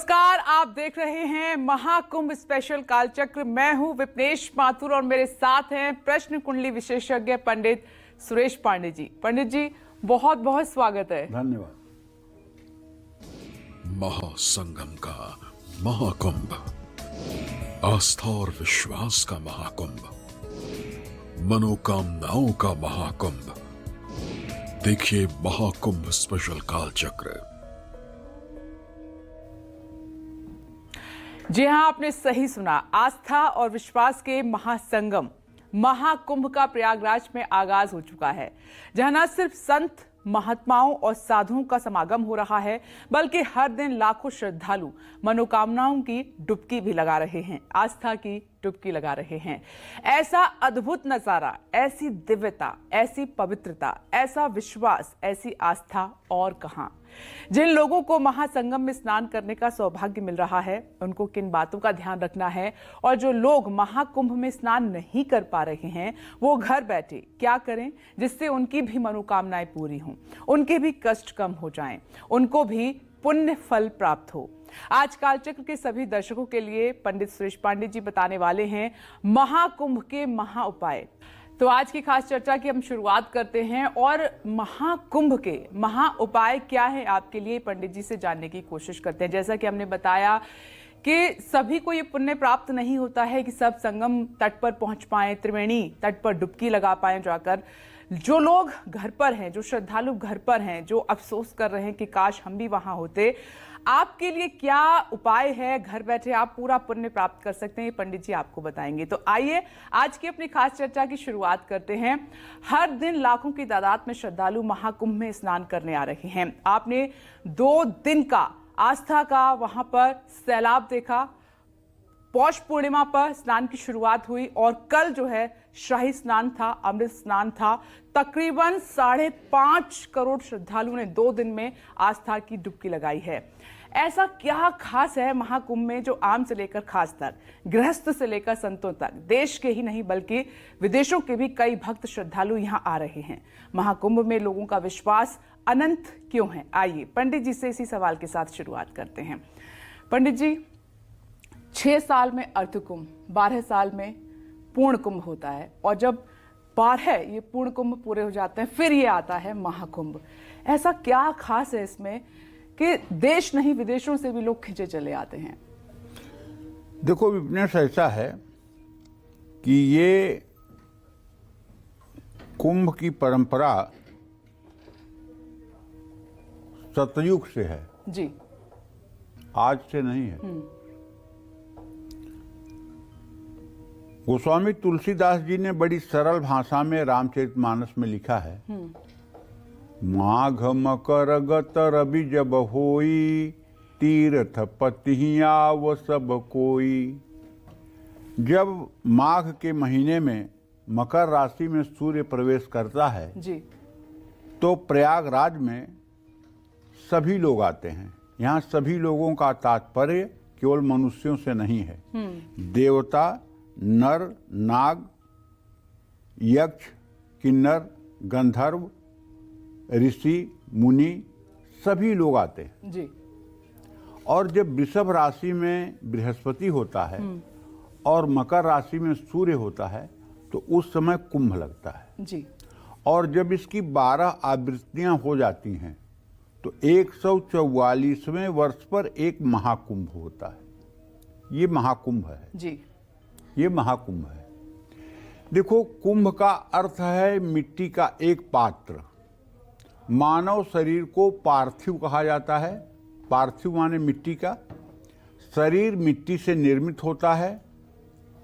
नमस्कार, आप देख रहे हैं महाकुंभ स्पेशल कालचक्र। मैं हूं विपनेश माथुर और मेरे साथ हैं प्रश्न कुंडली विशेषज्ञ पंडित सुरेश पांडे जी। पंडित जी, बहुत बहुत स्वागत है। धन्यवाद। महासंगम का महाकुंभ, आस्था और विश्वास का महाकुंभ, मनोकामनाओं का महाकुंभ। देखिए महाकुंभ स्पेशल कालचक्र। जी हां, आपने सही सुना। आस्था और विश्वास के महासंगम महाकुंभ का प्रयागराज में आगाज हो चुका है, जहां न सिर्फ संत महात्माओं और साधुओं का समागम हो रहा है, बल्कि हर दिन लाखों श्रद्धालु मनोकामनाओं की डुबकी भी लगा रहे हैं, आस्था की डुबकी लगा रहे हैं। ऐसा अद्भुत नजारा, ऐसी दिव्यता, ऐसी पवित्रता, ऐसा विश्वास, ऐसी आस्था और कहां। जिन लोगों को महासंगम में स्नान करने का सौभाग्य मिल रहा है, उनको किन बातों का ध्यान रखना है, और जो लोग महाकुंभ में स्नान नहीं कर पा रहे हैं, वो घर बैठे क्या करें जिससे उनकी भी मनोकामनाएं पूरी हों, उनके भी कष्ट कम हो जाएं, उनको भी पुण्य फल प्राप्त हो। आज कालचक्र के सभी दर्शकों के लिए पंडित सुरेश पांडे जी बताने वाले हैं महाकुंभ के महा उपाय। तो आज की खास चर्चा की हम शुरुआत करते हैं और महाकुंभ के महा उपाय क्या है आपके लिए, पंडित जी से जानने की कोशिश करते हैं। जैसा कि हमने बताया कि सभी को ये पुण्य प्राप्त नहीं होता है कि सब संगम तट पर पहुंच पाएं, त्रिवेणी तट पर डुबकी लगा पाएं जाकर। जो लोग घर पर हैं, जो श्रद्धालु घर पर हैं, जो अफसोस कर रहे हैं कि काश हम भी वहां होते, आपके लिए क्या उपाय है? घर बैठे आप पूरा पुण्य प्राप्त कर सकते हैं, ये पंडित जी आपको बताएंगे। तो आइए आज की अपनी खास चर्चा की शुरुआत करते हैं। हर दिन लाखों की तादाद में श्रद्धालु महाकुंभ में स्नान करने आ रहे हैं। आपने 2 दिन का आस्था का वहां पर सैलाब देखा। पौष पूर्णिमा पर स्नान की शुरुआत हुई और कल जो है शाही स्नान था, अमृत स्नान था। तकरीबन 5.5 करोड़ श्रद्धालुओं ने 2 दिन में आस्था की डुबकी लगाई है। ऐसा क्या खास है महाकुंभ में जो आम से लेकर खास तक, गृहस्थ से लेकर संतों तक, देश के ही नहीं बल्कि विदेशों के भी कई भक्त श्रद्धालु यहाँ आ रहे हैं। महाकुंभ में लोगों का विश्वास अनंत क्यों है? आइए पंडित जी से इसी सवाल के साथ शुरुआत करते हैं। पंडित जी, 6 साल में अर्ध कुंभ, 12 साल में पूर्ण कुंभ होता है, और जब 12 ये पूर्ण कुंभ पूरे हो जाते हैं, फिर ये आता है महाकुंभ। ऐसा क्या खास है इसमें कि देश नहीं विदेशों से भी लोग खिंचे चले आते हैं? देखो विपनेश, ऐसा है कि ये कुंभ की परंपरा सतयुग से है जी, आज से नहीं है। गोस्वामी तुलसीदास जी ने बड़ी सरल भाषा में रामचरितमानस में लिखा है, माघ मकर गत रवि जब होई, तीर्थ पति आव सब कोई। जब माघ के महीने में मकर राशि में सूर्य प्रवेश करता है जी, तो प्रयागराज में सभी लोग आते हैं। यहाँ सभी लोगों का तात्पर्य केवल मनुष्यों से नहीं है। देवता, नर, नाग, यक्ष, किन्नर, गंधर्व, ऋषि, मुनि, सभी लोग आते हैं जी। और जब वृषभ राशि में बृहस्पति होता है और मकर राशि में सूर्य होता है, तो उस समय कुंभ लगता है जी। और जब इसकी 12 आवृत्तियां हो जाती हैं, तो 144वें वर्ष पर एक महाकुंभ होता है। ये महाकुंभ है जी, ये महाकुंभ है। देखो, कुंभ का अर्थ है मिट्टी का एक पात्र। मानव शरीर को पार्थिव कहा जाता है। पार्थिव माने मिट्टी का। शरीर मिट्टी से निर्मित होता है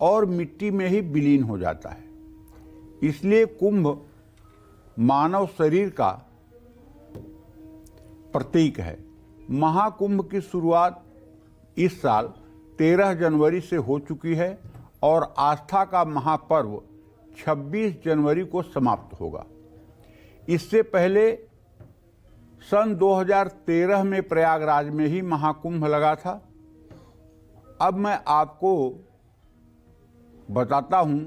और मिट्टी में ही विलीन हो जाता है। इसलिए कुंभ मानव शरीर का प्रतीक है। महाकुंभ की शुरुआत इस साल 13 जनवरी से हो चुकी है और आस्था का महापर्व 26 जनवरी को समाप्त होगा। इससे पहले सन 2013 में प्रयागराज में ही महाकुंभ लगा था। अब मैं आपको बताता हूं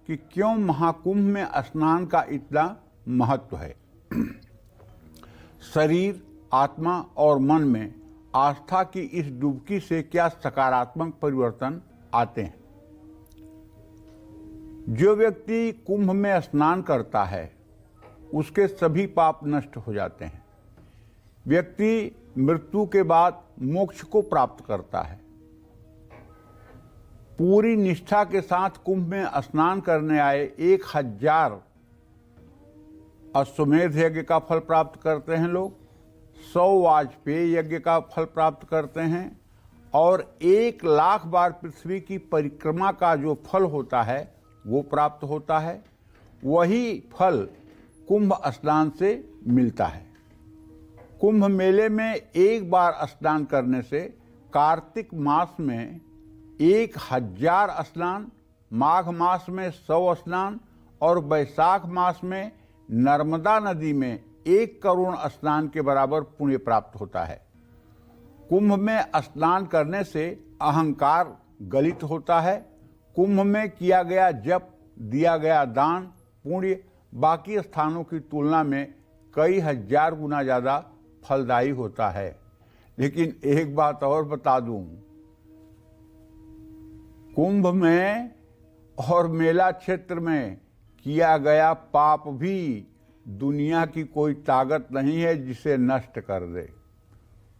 कि क्यों महाकुंभ में स्नान का इतना महत्व है। शरीर, आत्मा और मन में आस्था की इस डुबकी से क्या सकारात्मक परिवर्तन आते हैं। जो व्यक्ति कुंभ में स्नान करता है उसके सभी पाप नष्ट हो जाते हैं। व्यक्ति मृत्यु के बाद मोक्ष को प्राप्त करता है। पूरी निष्ठा के साथ कुंभ में स्नान करने आए 1000 अश्वमेध यज्ञ का फल प्राप्त करते हैं लोग, 100 वाजपेयी यज्ञ का फल प्राप्त करते हैं और 1,00,000 बार पृथ्वी की परिक्रमा का जो फल होता है वो प्राप्त होता है। वही फल कुंभ स्नान से मिलता है। कुंभ मेले में एक बार स्नान करने से कार्तिक मास में 1000 स्नान, माघ मास में 100 स्नान और वैशाख मास में नर्मदा नदी में 1 करोड़ स्नान के बराबर पुण्य प्राप्त होता है। कुंभ में स्नान करने से अहंकार गलित होता है। कुंभ में किया गया जप, दिया गया दान, पुण्य बाकी स्थानों की तुलना में कई हजार गुना ज़्यादा फलदायी होता है। लेकिन एक बात और बता दूं, कुंभ में और मेला क्षेत्र में किया गया पाप भी दुनिया की कोई ताकत नहीं है जिसे नष्ट कर दे।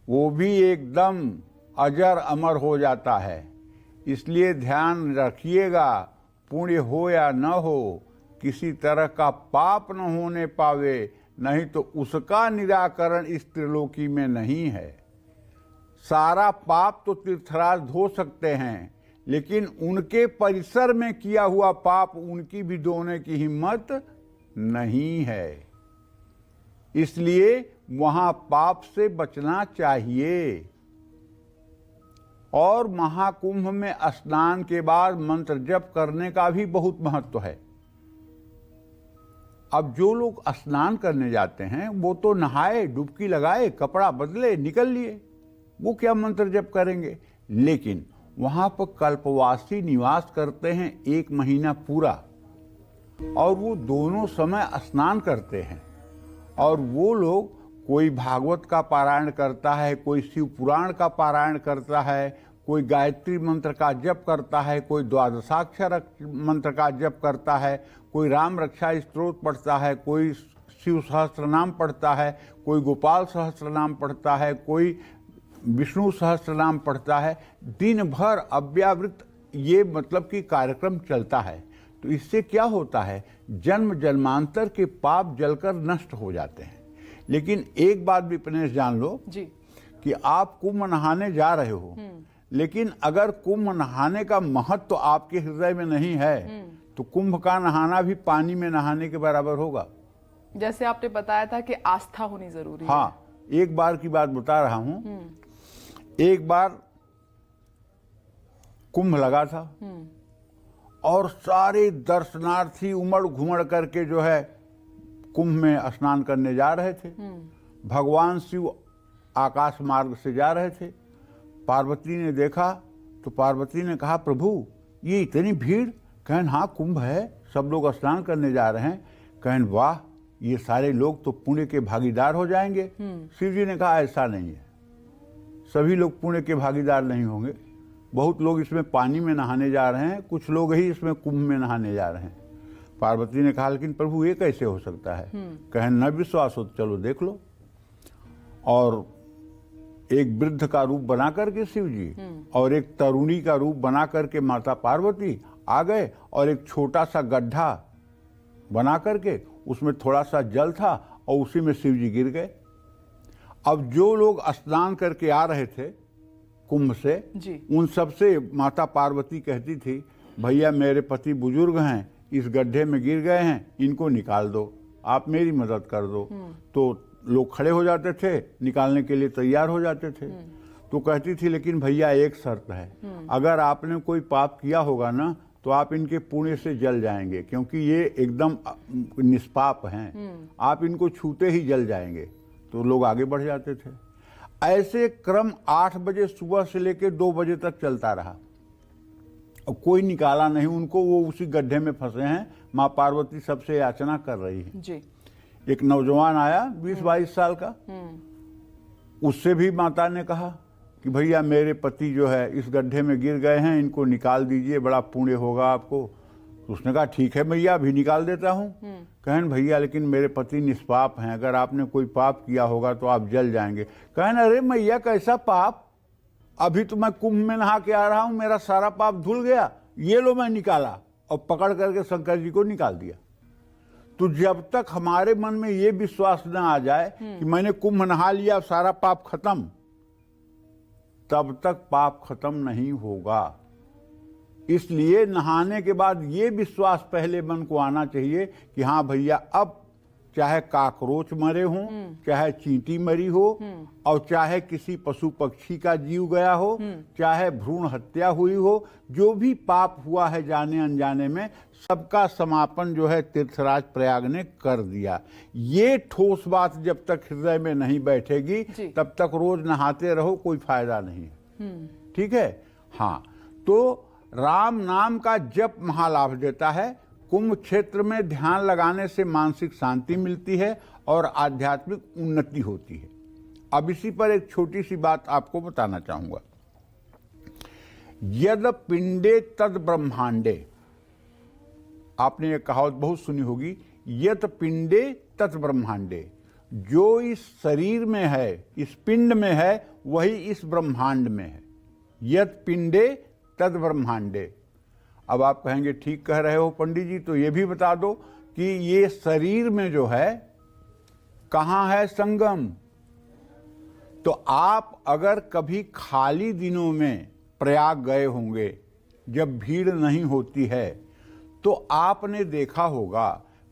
वो भी एकदम अजर अमर हो जाता है। इसलिए ध्यान रखिएगा, पुण्य हो या न हो, किसी तरह का पाप न होने पावे, नहीं तो उसका निराकरण इस त्रिलोकी में नहीं है। सारा पाप तो तीर्थराज धो सकते हैं, लेकिन उनके परिसर में किया हुआ पाप उनकी भी धोने की हिम्मत नहीं है। इसलिए वहां पाप से बचना चाहिए। और महाकुंभ में स्नान के बाद मंत्र जप करने का भी बहुत महत्व है। अब जो लोग स्नान करने जाते हैं वो तो नहाए, डुबकी लगाए, कपड़ा बदले, निकल लिए, वो क्या मंत्र जप करेंगे। लेकिन वहां पर कल्पवासी निवास करते हैं 1 महीना पूरा, और वो दोनों समय स्नान करते हैं। और वो लोग, कोई भागवत का पारायण करता है, कोई शिव पुराण का पारायण करता है, कोई गायत्री मंत्र का जप करता है, कोई द्वादशाक्षर मंत्र का जप करता है, कोई राम रक्षा स्तोत्र पढ़ता है, कोई शिव सहस्त्र नाम पढ़ता है, कोई गोपाल सहस्त्र नाम पढ़ता है, कोई विष्णु सहस्त्र नाम पढ़ता है। दिन भर अव्यावृत ये मतलब कि कार्यक्रम चलता है। तो इससे क्या होता है, जन्म जन्मांतर के पाप जलकर नष्ट हो जाते हैं। लेकिन एक बात भी विपनेश जान लो जी, कि आप कुंभ नहाने जा रहे हो, लेकिन अगर कुंभ नहाने का महत्व तो आपके हृदय में नहीं है तो कुंभ का नहाना भी पानी में नहाने के बराबर होगा। जैसे आपने बताया था कि आस्था होनी जरूरी है। हाँ, एक बार की बात बता रहा हूं। एक बार कुंभ लगा था और सारे दर्शनार्थी उमड़ घुमड़ करके जो है कुंभ में स्नान करने जा रहे थे। भगवान शिव आकाश मार्ग से जा रहे थे। पार्वती ने देखा तो पार्वती ने कहा, प्रभु ये इतनी भीड़। कहन हाँ, कुंभ है, सब लोग स्नान करने जा रहे हैं। कहन वाह, ये सारे लोग तो पुण्य के भागीदार हो जाएंगे। शिव जी ने कहा ऐसा नहीं है, सभी लोग पुण्य के भागीदार नहीं होंगे। बहुत लोग इसमें पानी में नहाने जा रहे हैं, कुछ लोग ही इसमें कुंभ में नहाने जा रहे हैं। पार्वती ने कहा लेकिन प्रभु ये कैसे हो सकता है। कहन न विश्वास हो तो चलो देख लो। और एक वृद्ध का रूप बना करके शिव जी और एक तरुणी का रूप बना करके माता पार्वती आ गए और एक छोटा सा गड्ढा बना करके उसमें थोड़ा सा जल था और उसी में शिव जी गिर गए। अब जो लोग स्नान करके आ रहे थे कुंभ से, उन सबसे माता पार्वती कहती थी, भैया मेरे पति बुजुर्ग हैं, इस गड्ढे में गिर गए हैं, इनको निकाल दो, आप मेरी मदद कर दो। तो लोग खड़े हो जाते थे, निकालने के लिए तैयार हो जाते थे। तो कहती थी लेकिन भैया एक शर्त है, अगर आपने कोई पाप किया होगा ना तो आप इनके पुण्य से जल जाएंगे, क्योंकि ये एकदम निष्पाप हैं, आप इनको छूते ही जल जाएंगे। तो लोग आगे बढ़ जाते थे। ऐसे क्रम 8 बजे सुबह से लेकर 2 बजे तक चलता रहा और कोई निकाला नहीं उनको। वो उसी गड्ढे में फंसे हैं। माँ पार्वती सबसे याचना कर रही है जी। एक नौजवान आया 20-22 साल का, उससे भी माता ने कहा कि भैया मेरे पति जो है इस गड्ढे में गिर गए हैं, इनको निकाल दीजिए, बड़ा पुण्य होगा आपको। तो उसने कहा ठीक है भैया, अभी निकाल देता हूँ। कहन भैया लेकिन मेरे पति निष्पाप हैं, अगर आपने कोई पाप किया होगा तो आप जल जाएंगे। कहन अरे मैया कैसा पाप, अभी तो मैं कुंभ में नहा के आ रहा हूं, मेरा सारा पाप धुल गया, ये लो मैं निकाला, और पकड़ करके शंकर जी को निकाल दिया। तो जब तक हमारे मन में ये विश्वास न आ जाए कि मैंने कुंभ नहा लिया, सारा पाप खत्म, तब तक पाप खत्म नहीं होगा। इसलिए नहाने के बाद ये विश्वास पहले मन को आना चाहिए कि हाँ भैया, अब चाहे काकरोच मरे हों, चाहे चींटी मरी हो, और चाहे किसी पशु पक्षी का जीव गया हो, चाहे भ्रूण हत्या हुई हो, जो भी पाप हुआ है जाने अनजाने में, सबका समापन जो है तीर्थराज प्रयाग ने कर दिया। ये ठोस बात जब तक हृदय में नहीं बैठेगी तब तक रोज नहाते रहो, कोई फायदा नहीं है। ठीक है। हाँ, तो राम नाम का जप महालाभ देता है। कुंभ क्षेत्र में ध्यान लगाने से मानसिक शांति मिलती है और आध्यात्मिक उन्नति होती है। अब इसी पर एक छोटी सी बात आपको बताना चाहूंगा। यद पिंडे तद ब्रह्मांडे, आपने ये कहावत बहुत सुनी होगी, यत पिंडे तत् ब्रह्मांडे। जो इस शरीर में है, इस पिंड में है, वही इस ब्रह्मांड में है। यत पिंडे तद ब्रह्मांडे। अब आप कहेंगे ठीक कह रहे हो पंडित जी, तो ये भी बता दो कि ये शरीर में जो है कहाँ है संगम। तो आप अगर कभी खाली दिनों में प्रयाग गए होंगे, जब भीड़ नहीं होती है, तो आपने देखा होगा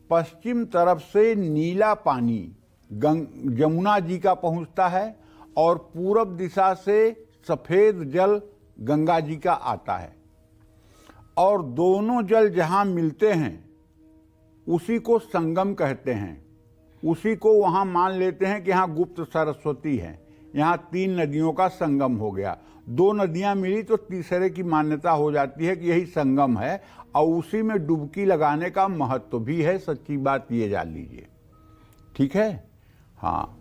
पश्चिम तरफ से नीला पानी जमुना जी का पहुंचता है और पूरब दिशा से सफेद जल गंगा जी का आता है, और दोनों जल जहां मिलते हैं उसी को संगम कहते हैं। उसी को वहां मान लेते हैं कि यहाँ गुप्त सरस्वती है, यहाँ 3 नदियों का संगम हो गया। 2 नदियां मिली तो तीसरे की मान्यता हो जाती है कि यही संगम है, और उसी में डुबकी लगाने का महत्व भी है। सच्ची बात ये जान लीजिए। ठीक है। हाँ,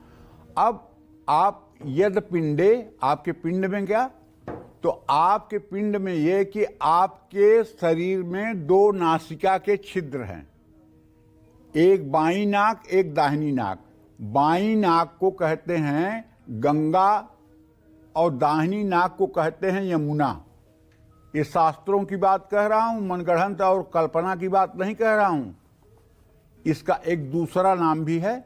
अब आप यद पिंडे, आपके पिंड में क्या, तो आपके पिंड में ये कि आपके शरीर में 2 नासिका के छिद्र हैं, एक बाईं नाक, एक दाहिनी नाक। बाईं नाक को कहते हैं गंगा और दाहिनी नाक को कहते हैं यमुना। ये शास्त्रों की बात कह रहा हूं, मनगढ़ंत और कल्पना की बात नहीं कह रहा हूं। इसका एक दूसरा नाम भी है,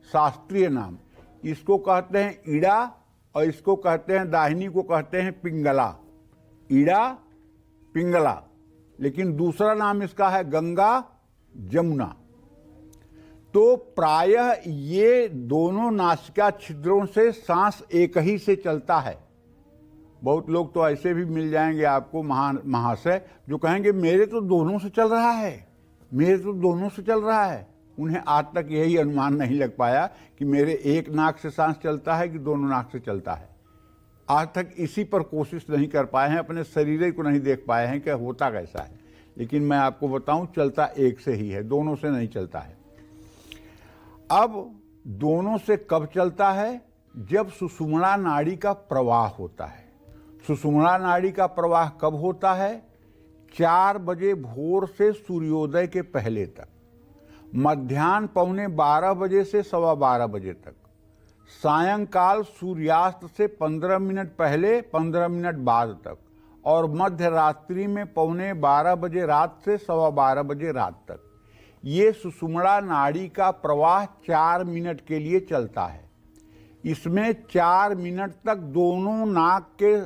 शास्त्रीय नाम। इसको कहते हैं ईड़ा, और इसको कहते हैं, दाहिनी को कहते हैं पिंगला। ईड़ा, पिंगला, लेकिन दूसरा नाम इसका है गंगा, जमुना। तो प्रायः ये दोनों नासिका छिद्रों से सांस एक ही से चलता है। बहुत लोग तो ऐसे भी मिल जाएंगे आपको महाशय, जो कहेंगे मेरे तो दोनों से चल रहा है, मेरे तो दोनों से चल रहा है। उन्हें आज तक यही अनुमान नहीं लग पाया कि मेरे एक नाक से सांस चलता है कि दोनों नाक से चलता है। आज तक इसी पर कोशिश नहीं कर पाए हैं, अपने शरीर को नहीं देख पाए हैं कि होता कैसा है। लेकिन मैं आपको बताऊं, चलता एक से ही है, दोनों से नहीं चलता है। अब दोनों से कब चलता है? जब सुषुम्ना नाड़ी का प्रवाह होता है। सुषुम्ना नाड़ी का प्रवाह कब होता है? 4 बजे भोर से सूर्योदय के पहले तक, मध्याह्न 11:15 बजे से 12:15 बजे तक, सायंकाल सूर्यास्त से 15 मिनट पहले 15 मिनट बाद तक, और मध्य रात्रि में 11:15 बजे रात से 12:15 बजे रात तक। ये सुषुम्ना नाड़ी का प्रवाह 4 मिनट के लिए चलता है। इसमें 4 मिनट तक दोनों नाक के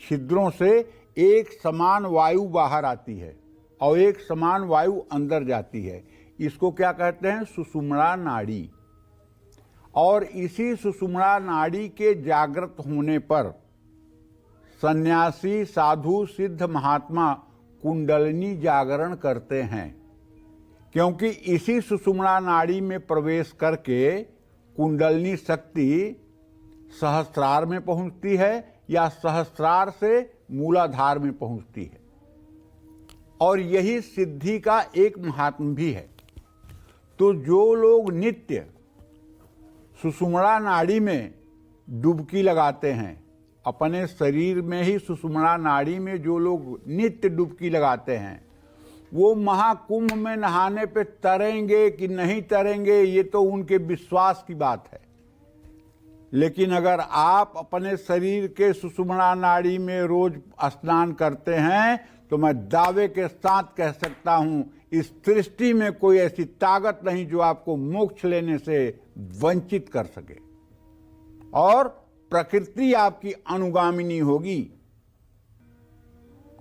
छिद्रों से एक समान वायु बाहर आती है और एक समान वायु अंदर जाती है। इसको क्या कहते हैं? सुषुम्ना नाड़ी। और इसी सुषुम्ना नाड़ी के जागृत होने पर सन्यासी, साधु, सिद्ध, महात्मा कुंडलिनी जागरण करते हैं, क्योंकि इसी सुषुम्ना नाड़ी में प्रवेश करके कुंडलिनी शक्ति सहस्रार में पहुंचती है या सहस्रार से मूलाधार में पहुंचती है। और यही सिद्धि का एक महात्म भी है। तो जो लोग नित्य सुषुम्ना नाड़ी में डुबकी लगाते हैं, अपने शरीर में ही सुषुम्ना नाड़ी में जो लोग नित्य डुबकी लगाते हैं, वो महाकुंभ में नहाने पे तरेंगे कि नहीं तरेंगे, ये तो उनके विश्वास की बात है। लेकिन अगर आप अपने शरीर के सुषुम्ना नाड़ी में रोज स्नान करते हैं तो मैं दावे के साथ कह सकता हूं, इस सृष्टि में कोई ऐसी ताकत नहीं जो आपको मोक्ष लेने से वंचित कर सके, और प्रकृति आपकी अनुगामिनी होगी।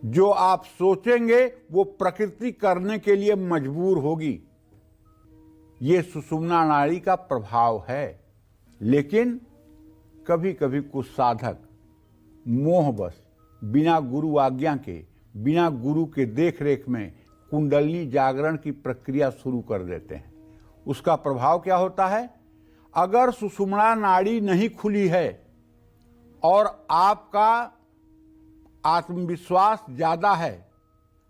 जो आप सोचेंगे वो प्रकृति करने के लिए मजबूर होगी। ये सुषुम्ना नाड़ी का प्रभाव है। लेकिन कभी कभी कुछ साधक मोहवश बिना गुरु आज्ञा के, बिना गुरु के देखरेख में कुंडलिनी जागरण की प्रक्रिया शुरू कर देते हैं। उसका प्रभाव क्या होता है? अगर सुषुम्ना नाड़ी नहीं खुली है और आपका आत्मविश्वास ज्यादा है,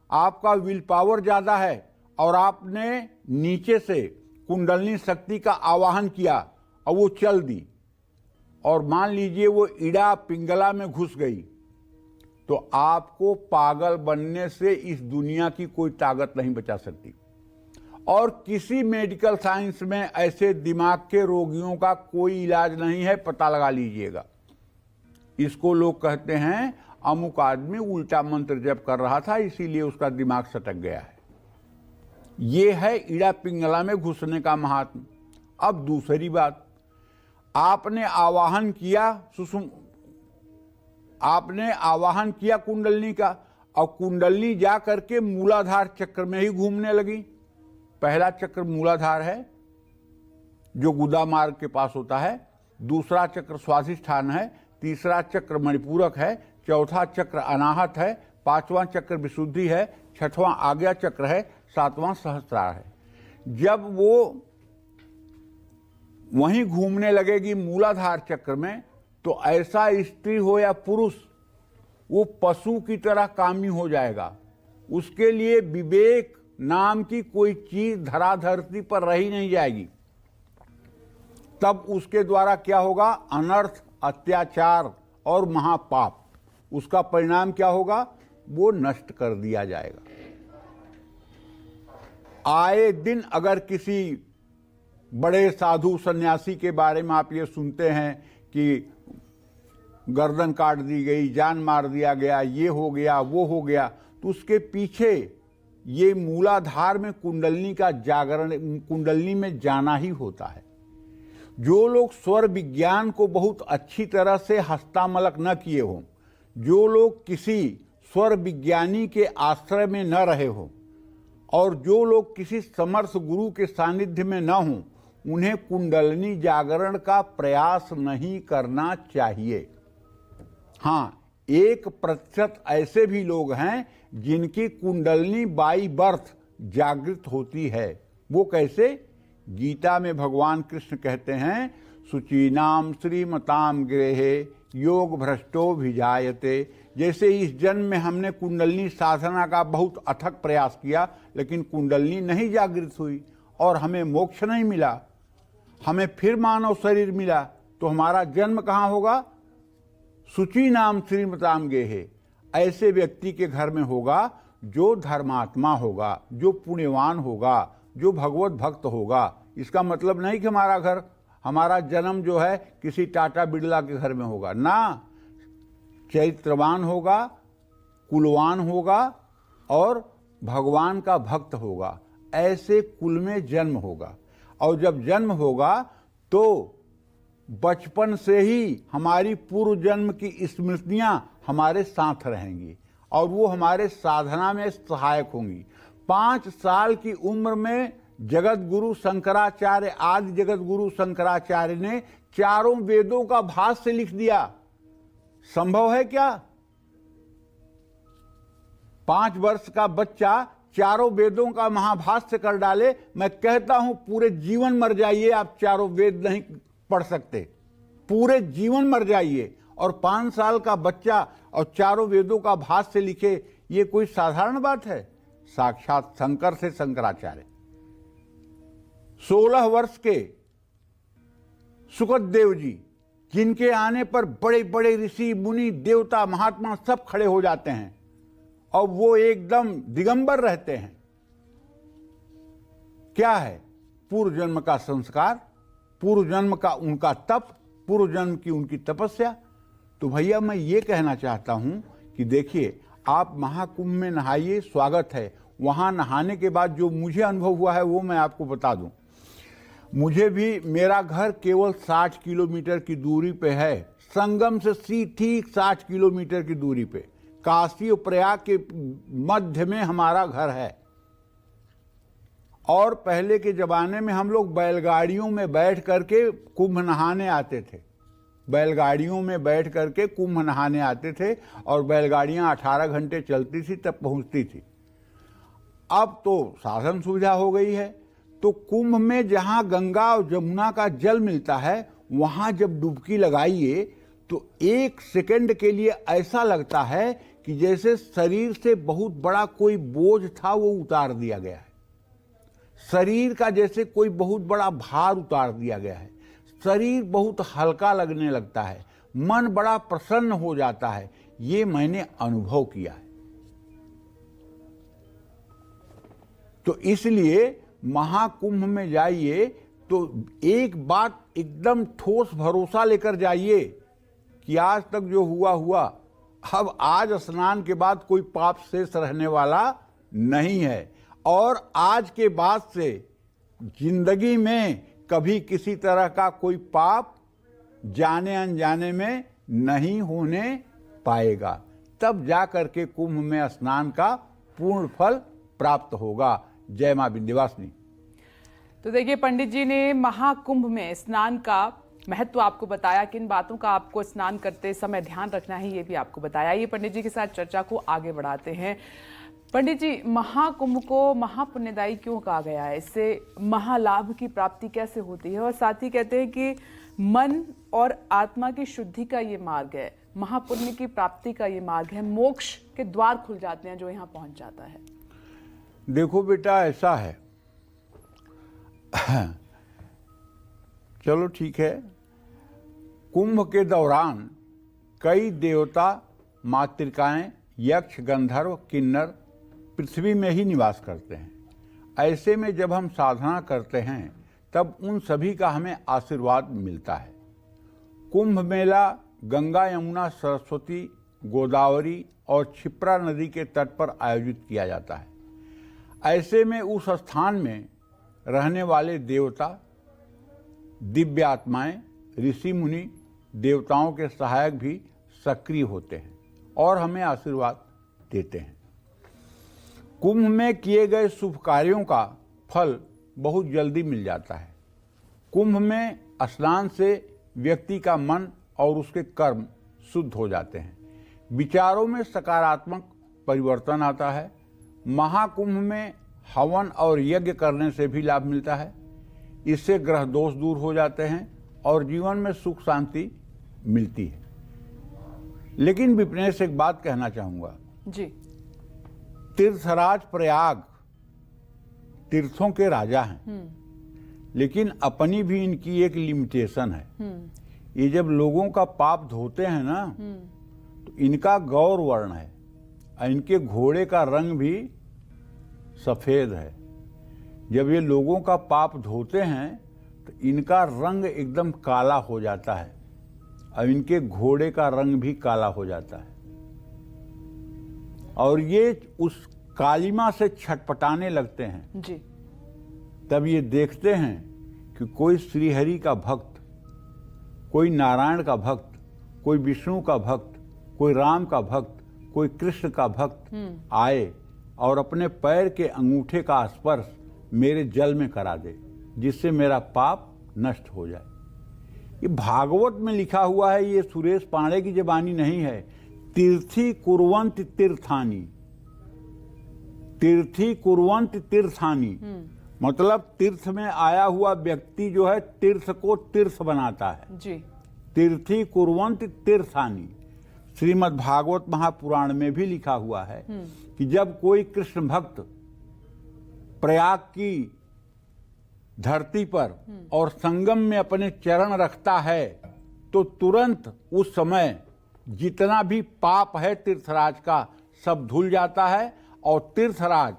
आपका विल पावर ज्यादा है, और आपने नीचे से कुंडलिनी शक्ति का आवाहन किया और वो चल दी, और मान लीजिए वो इड़ा पिंगला में घुस गई, तो आपको पागल बनने से इस दुनिया की कोई ताकत नहीं बचा सकती। और किसी मेडिकल साइंस में ऐसे दिमाग के रोगियों का कोई इलाज नहीं है, पता लगा लीजिएगा। इसको लोग कहते हैं अमुक आदमी उल्टा मंत्र जप कर रहा था इसीलिए उसका दिमाग सटक गया है। ये है इड़ा पिंगला में घुसने का महात्म। अब दूसरी बात, आपने आवाहन किया कुंडलिनी का, और कुंडलिनी जा करके मूलाधार चक्र में ही घूमने लगी। पहला चक्र मूलाधार है जो गुदा मार्ग के पास होता है, दूसरा चक्र स्वाधिष्ठान है, तीसरा चक्र मणिपूरक है, चौथा चक्र अनाहत है, पांचवां चक्र विशुद्धि है, छठवां आज्ञा चक्र है, सातवां सहस्त्रार है। जब वो वहीं घूमने लगेगी मूलाधार चक्र में, तो ऐसा स्त्री हो या पुरुष, वो पशु की तरह कामी हो जाएगा। उसके लिए विवेक नाम की कोई चीज धराधरती पर रही नहीं जाएगी। तब उसके द्वारा क्या होगा? अनर्थ, अत्याचार और महापाप। उसका परिणाम क्या होगा? वो नष्ट कर दिया जाएगा। आए दिन अगर किसी बड़े साधु सन्यासी के बारे में आप ये सुनते हैं कि गर्दन काट दी गई, जान मार दिया गया, ये हो गया, वो हो गया, तो उसके पीछे ये मूलाधार में कुंडलिनी का जागरण, कुंडलिनी में जाना ही होता है। जो लोग स्वर विज्ञान को बहुत अच्छी तरह से हस्तामलक न किए हों, जो लोग किसी स्वर विज्ञानी के आश्रय में न रहे हों, और जो लोग किसी समर्थ गुरु के सानिध्य में न हों, उन्हें कुंडलिनी जागरण का प्रयास नहीं करना चाहिए। हाँ, 1% ऐसे भी लोग हैं जिनकी कुंडलिनी बाई बर्थ जागृत होती है। वो कैसे? गीता में भगवान कृष्ण कहते हैं, शुचीनाम श्रीमताम गृहे योग भ्रष्टो भिजायते। जैसे इस जन्म में हमने कुंडलिनी साधना का बहुत अथक प्रयास किया, लेकिन कुंडलिनी नहीं जागृत हुई और हमें मोक्ष नहीं मिला, हमें फिर मानव शरीर मिला, तो हमारा जन्म कहाँ होगा? शुचि नाम श्रीमताम गेहे, ऐसे व्यक्ति के घर में होगा जो धर्मात्मा होगा, जो पुण्यवान होगा, जो भगवत भक्त होगा। इसका मतलब नहीं कि हमारा जन्म जो है किसी टाटा बिरला के घर में होगा ना, चरित्रवान होगा, कुलवान होगा और भगवान का भक्त होगा। ऐसे कुल में जन्म होगा, और जब जन्म होगा तो बचपन से ही हमारी पूर्व जन्म की स्मृतियां हमारे साथ रहेंगी और वो हमारे साधना में सहायक होंगी। 5 साल की उम्र में जगत गुरु शंकराचार्य, आदि जगत गुरु शंकराचार्य ने चारों वेदों का भाष्य लिख दिया। संभव है क्या? 5 वर्ष का बच्चा चारों वेदों का महाभाष्य कर डाले? मैं कहता हूं पूरे जीवन मर जाइए, आप चारों वेद नहीं पढ़ सकते, पूरे जीवन मर जाइए। और 5 साल का बच्चा और चारों वेदों का भाष्य लिखे, ये कोई साधारण बात है? साक्षात शंकर से शंकराचार्य। 16 वर्ष के सुखदेव जी जिनके आने पर बड़े बड़े ऋषि मुनि देवता महात्मा सब खड़े हो जाते हैं और वो एकदम दिगंबर रहते हैं। क्या है? पूर्व जन्म का संस्कार, पूर्व जन्म का उनका तप, पूर्व जन्म की उनकी तपस्या। तो भैया मैं ये कहना चाहता हूं कि देखिए, आप महाकुंभ में नहाइए, स्वागत है। वहां नहाने के बाद जो मुझे अनुभव हुआ है वो मैं आपको बता दूं। मुझे भी, मेरा घर केवल 60 किलोमीटर की दूरी पे है, संगम से ठीक 60 किलोमीटर की दूरी पे, काशी और प्रयाग के मध्य में हमारा घर है। और पहले के जमाने में हम लोग बैलगाड़ियों में बैठ करके कुंभ नहाने आते थे। बैलगाड़ियों में बैठ करके कुंभ नहाने आते थे और बैलगाड़ियां 18 घंटे चलती थी तब पहुंचती थी। अब तो साधन सुविधा हो गई है, तो कुंभ में जहां गंगा और जमुना का जल मिलता है वहां जब डुबकी लगाइए तो 1 सेकंड के लिए ऐसा लगता है कि जैसे शरीर से बहुत बड़ा कोई बोझ था वो उतार दिया गया है। शरीर का जैसे कोई बहुत बड़ा भार उतार दिया गया है। शरीर बहुत हल्का लगने लगता है, मन बड़ा प्रसन्न हो जाता है। ये मैंने अनुभव किया है। तो इसलिए महाकुंभ में जाइए तो एक बात एकदम ठोस भरोसा लेकर जाइए कि आज तक जो हुआ हुआ, अब आज स्नान के बाद कोई पाप शेष रहने वाला नहीं है। और आज के बाद से जिंदगी में कभी किसी तरह का कोई पाप जाने अनजाने में नहीं होने पाएगा। तब जा करके कुंभ में स्नान का पूर्ण फल प्राप्त होगा। जय मां विंध्यवासिनी। तो देखिए, पंडित जी ने महाकुंभ में स्नान का महत्व आपको बताया, किन बातों का आपको स्नान करते समय ध्यान रखना है ये भी आपको बताया। ये पंडित जी के साथ चर्चा को आगे बढ़ाते हैं। पंडित जी, महाकुंभ को महापुण्यदायी क्यों कहा गया है? इससे महालाभ की प्राप्ति कैसे होती है? और साथ ही कहते हैं कि मन और आत्मा की शुद्धि का ये मार्ग है, महापुण्य की प्राप्ति का ये मार्ग है, मोक्ष के द्वार खुल जाते हैं जो यहाँ पहुंच जाता है। देखो बेटा, ऐसा है चलो ठीक है। कुंभ के दौरान कई देवता, मातृकाएं, यक्ष, गंधर्व, किन्नर पृथ्वी में ही निवास करते हैं। ऐसे में जब हम साधना करते हैं तब उन सभी का हमें आशीर्वाद मिलता है। कुंभ मेला गंगा, यमुना, सरस्वती, गोदावरी और क्षिप्रा नदी के तट पर आयोजित किया जाता है। ऐसे में उस स्थान में रहने वाले देवता, दिव्य आत्माएं, ऋषि मुनि, देवताओं के सहायक भी सक्रिय होते हैं और हमें आशीर्वाद देते हैं। कुंभ में किए गए शुभ कार्यों का फल बहुत जल्दी मिल जाता है। कुंभ में स्नान से व्यक्ति का मन और उसके कर्म शुद्ध हो जाते हैं। विचारों में सकारात्मक परिवर्तन आता है। महाकुंभ में हवन और यज्ञ करने से भी लाभ मिलता है। इससे ग्रह दोष दूर हो जाते हैं और जीवन में सुख शांति मिलती है। लेकिन विप्रेश, एक बात कहना चाहूंगा जी। तीर्थराज प्रयाग तीर्थों के राजा हैं, लेकिन अपनी भी इनकी एक लिमिटेशन है। ये जब लोगों का पाप धोते हैं ना, तो इनका गौर वर्ण है और इनके घोड़े का रंग भी सफेद है। जब ये लोगों का पाप धोते हैं तो इनका रंग एकदम काला हो जाता है और इनके घोड़े का रंग भी काला हो जाता है और ये उस कालिमा से छटपटाने लगते हैं जी। तब ये देखते हैं कि कोई श्रीहरि का भक्त, कोई नारायण का भक्त, कोई विष्णु का भक्त, कोई राम का भक्त, कोई कृष्ण का भक्त आए और अपने पैर के अंगूठे का स्पर्श मेरे जल में करा दे, जिससे मेरा पाप नष्ट हो जाए। ये भागवत में लिखा हुआ है, ये सुरेश पांडे की जबानी नहीं है। तीर्थी कुर्वन्ति तीर्थानी, तीर्थी कुर्वन्ति तीर्थानी, मतलब तीर्थ में आया हुआ व्यक्ति जो है तीर्थ को तीर्थ बनाता है जी। तीर्थी कुर्वन्ति तीर्थानी। श्रीमद् भागवत महापुराण में भी लिखा हुआ है कि जब कोई कृष्ण भक्त प्रयाग की धरती पर और संगम में अपने चरण रखता है तो तो तुरंत उस समय जितना भी पाप है तीर्थराज का सब धुल जाता है और तीर्थराज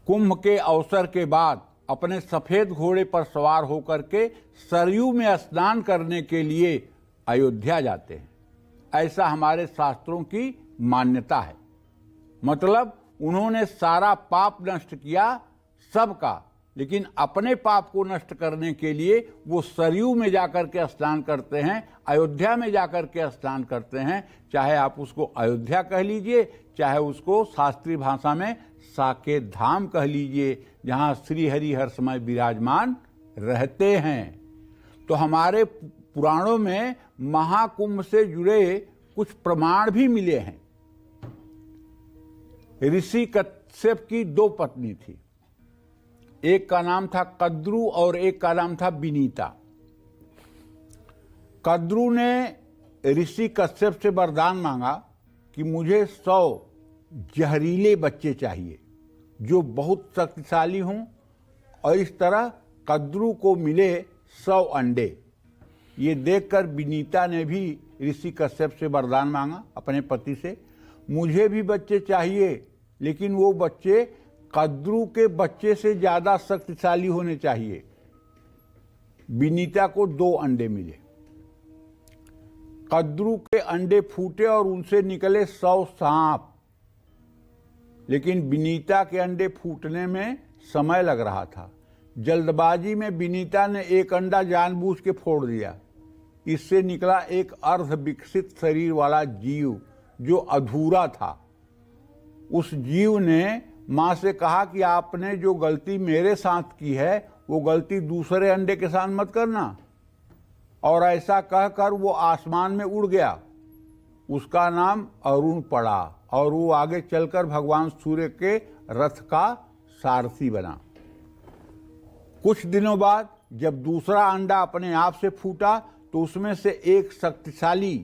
कुंभ के अवसर के बाद अपने सफेद घोड़े पर सवार होकर के सरयू में स्नान करने के लिए अयोध्या जाते हैं। ऐसा हमारे शास्त्रों की मान्यता है। मतलब उन्होंने सारा पाप नष्ट किया सबका, लेकिन अपने पाप को नष्ट करने के लिए वो सरयू में जाकर के स्नान करते हैं, अयोध्या में जाकर के स्नान करते हैं। चाहे आप उसको अयोध्या कह लीजिए, चाहे उसको शास्त्रीय भाषा में साकेत धाम कह लीजिए, जहां श्री हरि हर समय विराजमान रहते हैं। तो हमारे पुराणों में महाकुंभ से जुड़े कुछ प्रमाण भी मिले हैं। ऋषि कश्यप की 2 पत्नी थी, एक का नाम था कद्रु और एक का नाम था विनीता। कद्रु ने ऋषि कश्यप से वरदान मांगा कि मुझे 100 जहरीले बच्चे चाहिए जो बहुत शक्तिशाली हों, और इस तरह कद्रु को मिले 100 अंडे। ये देखकर विनीता ने भी ऋषि कश्यप से वरदान मांगा अपने पति से, मुझे भी बच्चे चाहिए, लेकिन वो बच्चे कद्रु के बच्चे से ज्यादा शक्तिशाली होने चाहिए। विनीता को 2 अंडे मिले। कद्रु के अंडे फूटे और उनसे निकले 100 सांप, लेकिन विनीता के अंडे फूटने में समय लग रहा था। जल्दबाजी में विनीता ने एक अंडा जानबूझ के फोड़ दिया। इससे निकला एक अर्ध विकसित शरीर वाला जीव जो अधूरा था। उस जीव ने मां से कहा कि आपने जो गलती मेरे साथ की है वो गलती दूसरे अंडे के साथ मत करना, और ऐसा कहकर वो आसमान में उड़ गया। उसका नाम अरुण पड़ा और वो आगे चलकर भगवान सूर्य के रथ का सारथी बना। कुछ दिनों बाद जब दूसरा अंडा अपने आप से फूटा तो उसमें से एक शक्तिशाली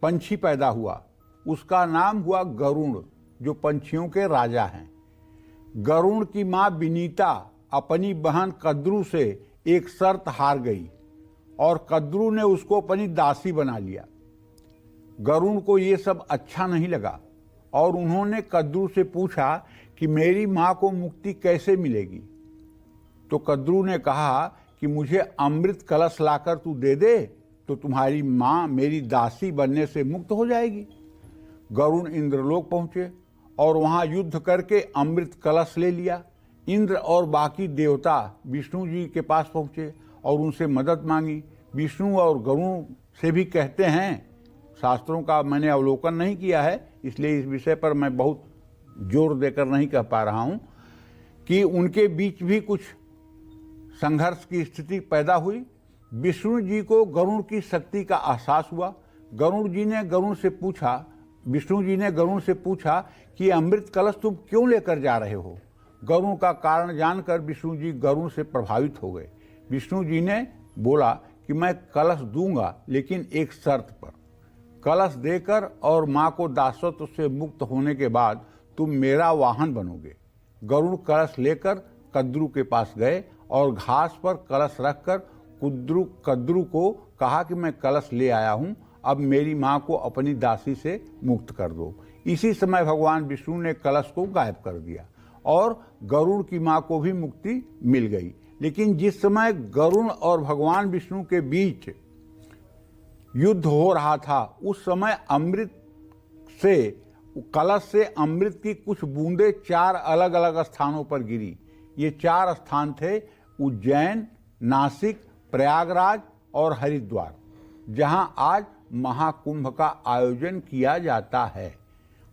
पंछी पैदा हुआ। उसका नाम हुआ गरुण, जो पंछियों के राजा हैं। गरुण की मां विनीता अपनी बहन कद्रु से एक शर्त हार गई और कद्रु ने उसको अपनी दासी बना लिया। गरुण को ये सब अच्छा नहीं लगा और उन्होंने कद्रु से पूछा कि मेरी मां को मुक्ति कैसे मिलेगी। तो कद्रु ने कहा कि मुझे अमृत कलश लाकर तू दे दे तो तुम्हारी मां मेरी दासी बनने से मुक्त हो जाएगी। गरुण इंद्रलोक पहुंचे और वहां युद्ध करके अमृत कलश ले लिया। इंद्र और बाकी देवता विष्णु जी के पास पहुंचे और उनसे मदद मांगी। विष्णु और गरुण से भी कहते हैं, शास्त्रों का मैंने अवलोकन नहीं किया है इसलिए इस विषय पर मैं बहुत जोर देकर नहीं कह पा रहा हूं, कि उनके बीच भी कुछ संघर्ष की स्थिति पैदा हुई। विष्णु जी को गरुण की शक्ति का एहसास हुआ। विष्णु जी ने गरुण से पूछा कि अमृत कलश तुम क्यों लेकर जा रहे हो। गरुण का कारण जानकर विष्णु जी गरुण से प्रभावित हो गए। विष्णु जी ने बोला कि मैं कलश दूंगा, लेकिन एक शर्त पर। कलश देकर और मां को दासत्व से मुक्त होने के बाद तुम मेरा वाहन बनोगे। गरुड़ कलश लेकर कद्रु के पास गए और घास पर कलश रखकर कद्रु को कहा कि मैं कलश ले आया हूं, अब मेरी मां को अपनी दासी से मुक्त कर दो। इसी समय भगवान विष्णु ने कलश को गायब कर दिया और गरुड़ की मां को भी मुक्ति मिल गई। लेकिन जिस समय गरुड़ और भगवान विष्णु के बीच युद्ध हो रहा था, उस समय कलश से अमृत की कुछ बूंदें 4 अलग अलग स्थानों पर गिरी। ये 4 स्थान थे उज्जैन, नासिक, प्रयागराज और हरिद्वार, जहां आज महाकुंभ का आयोजन किया जाता है।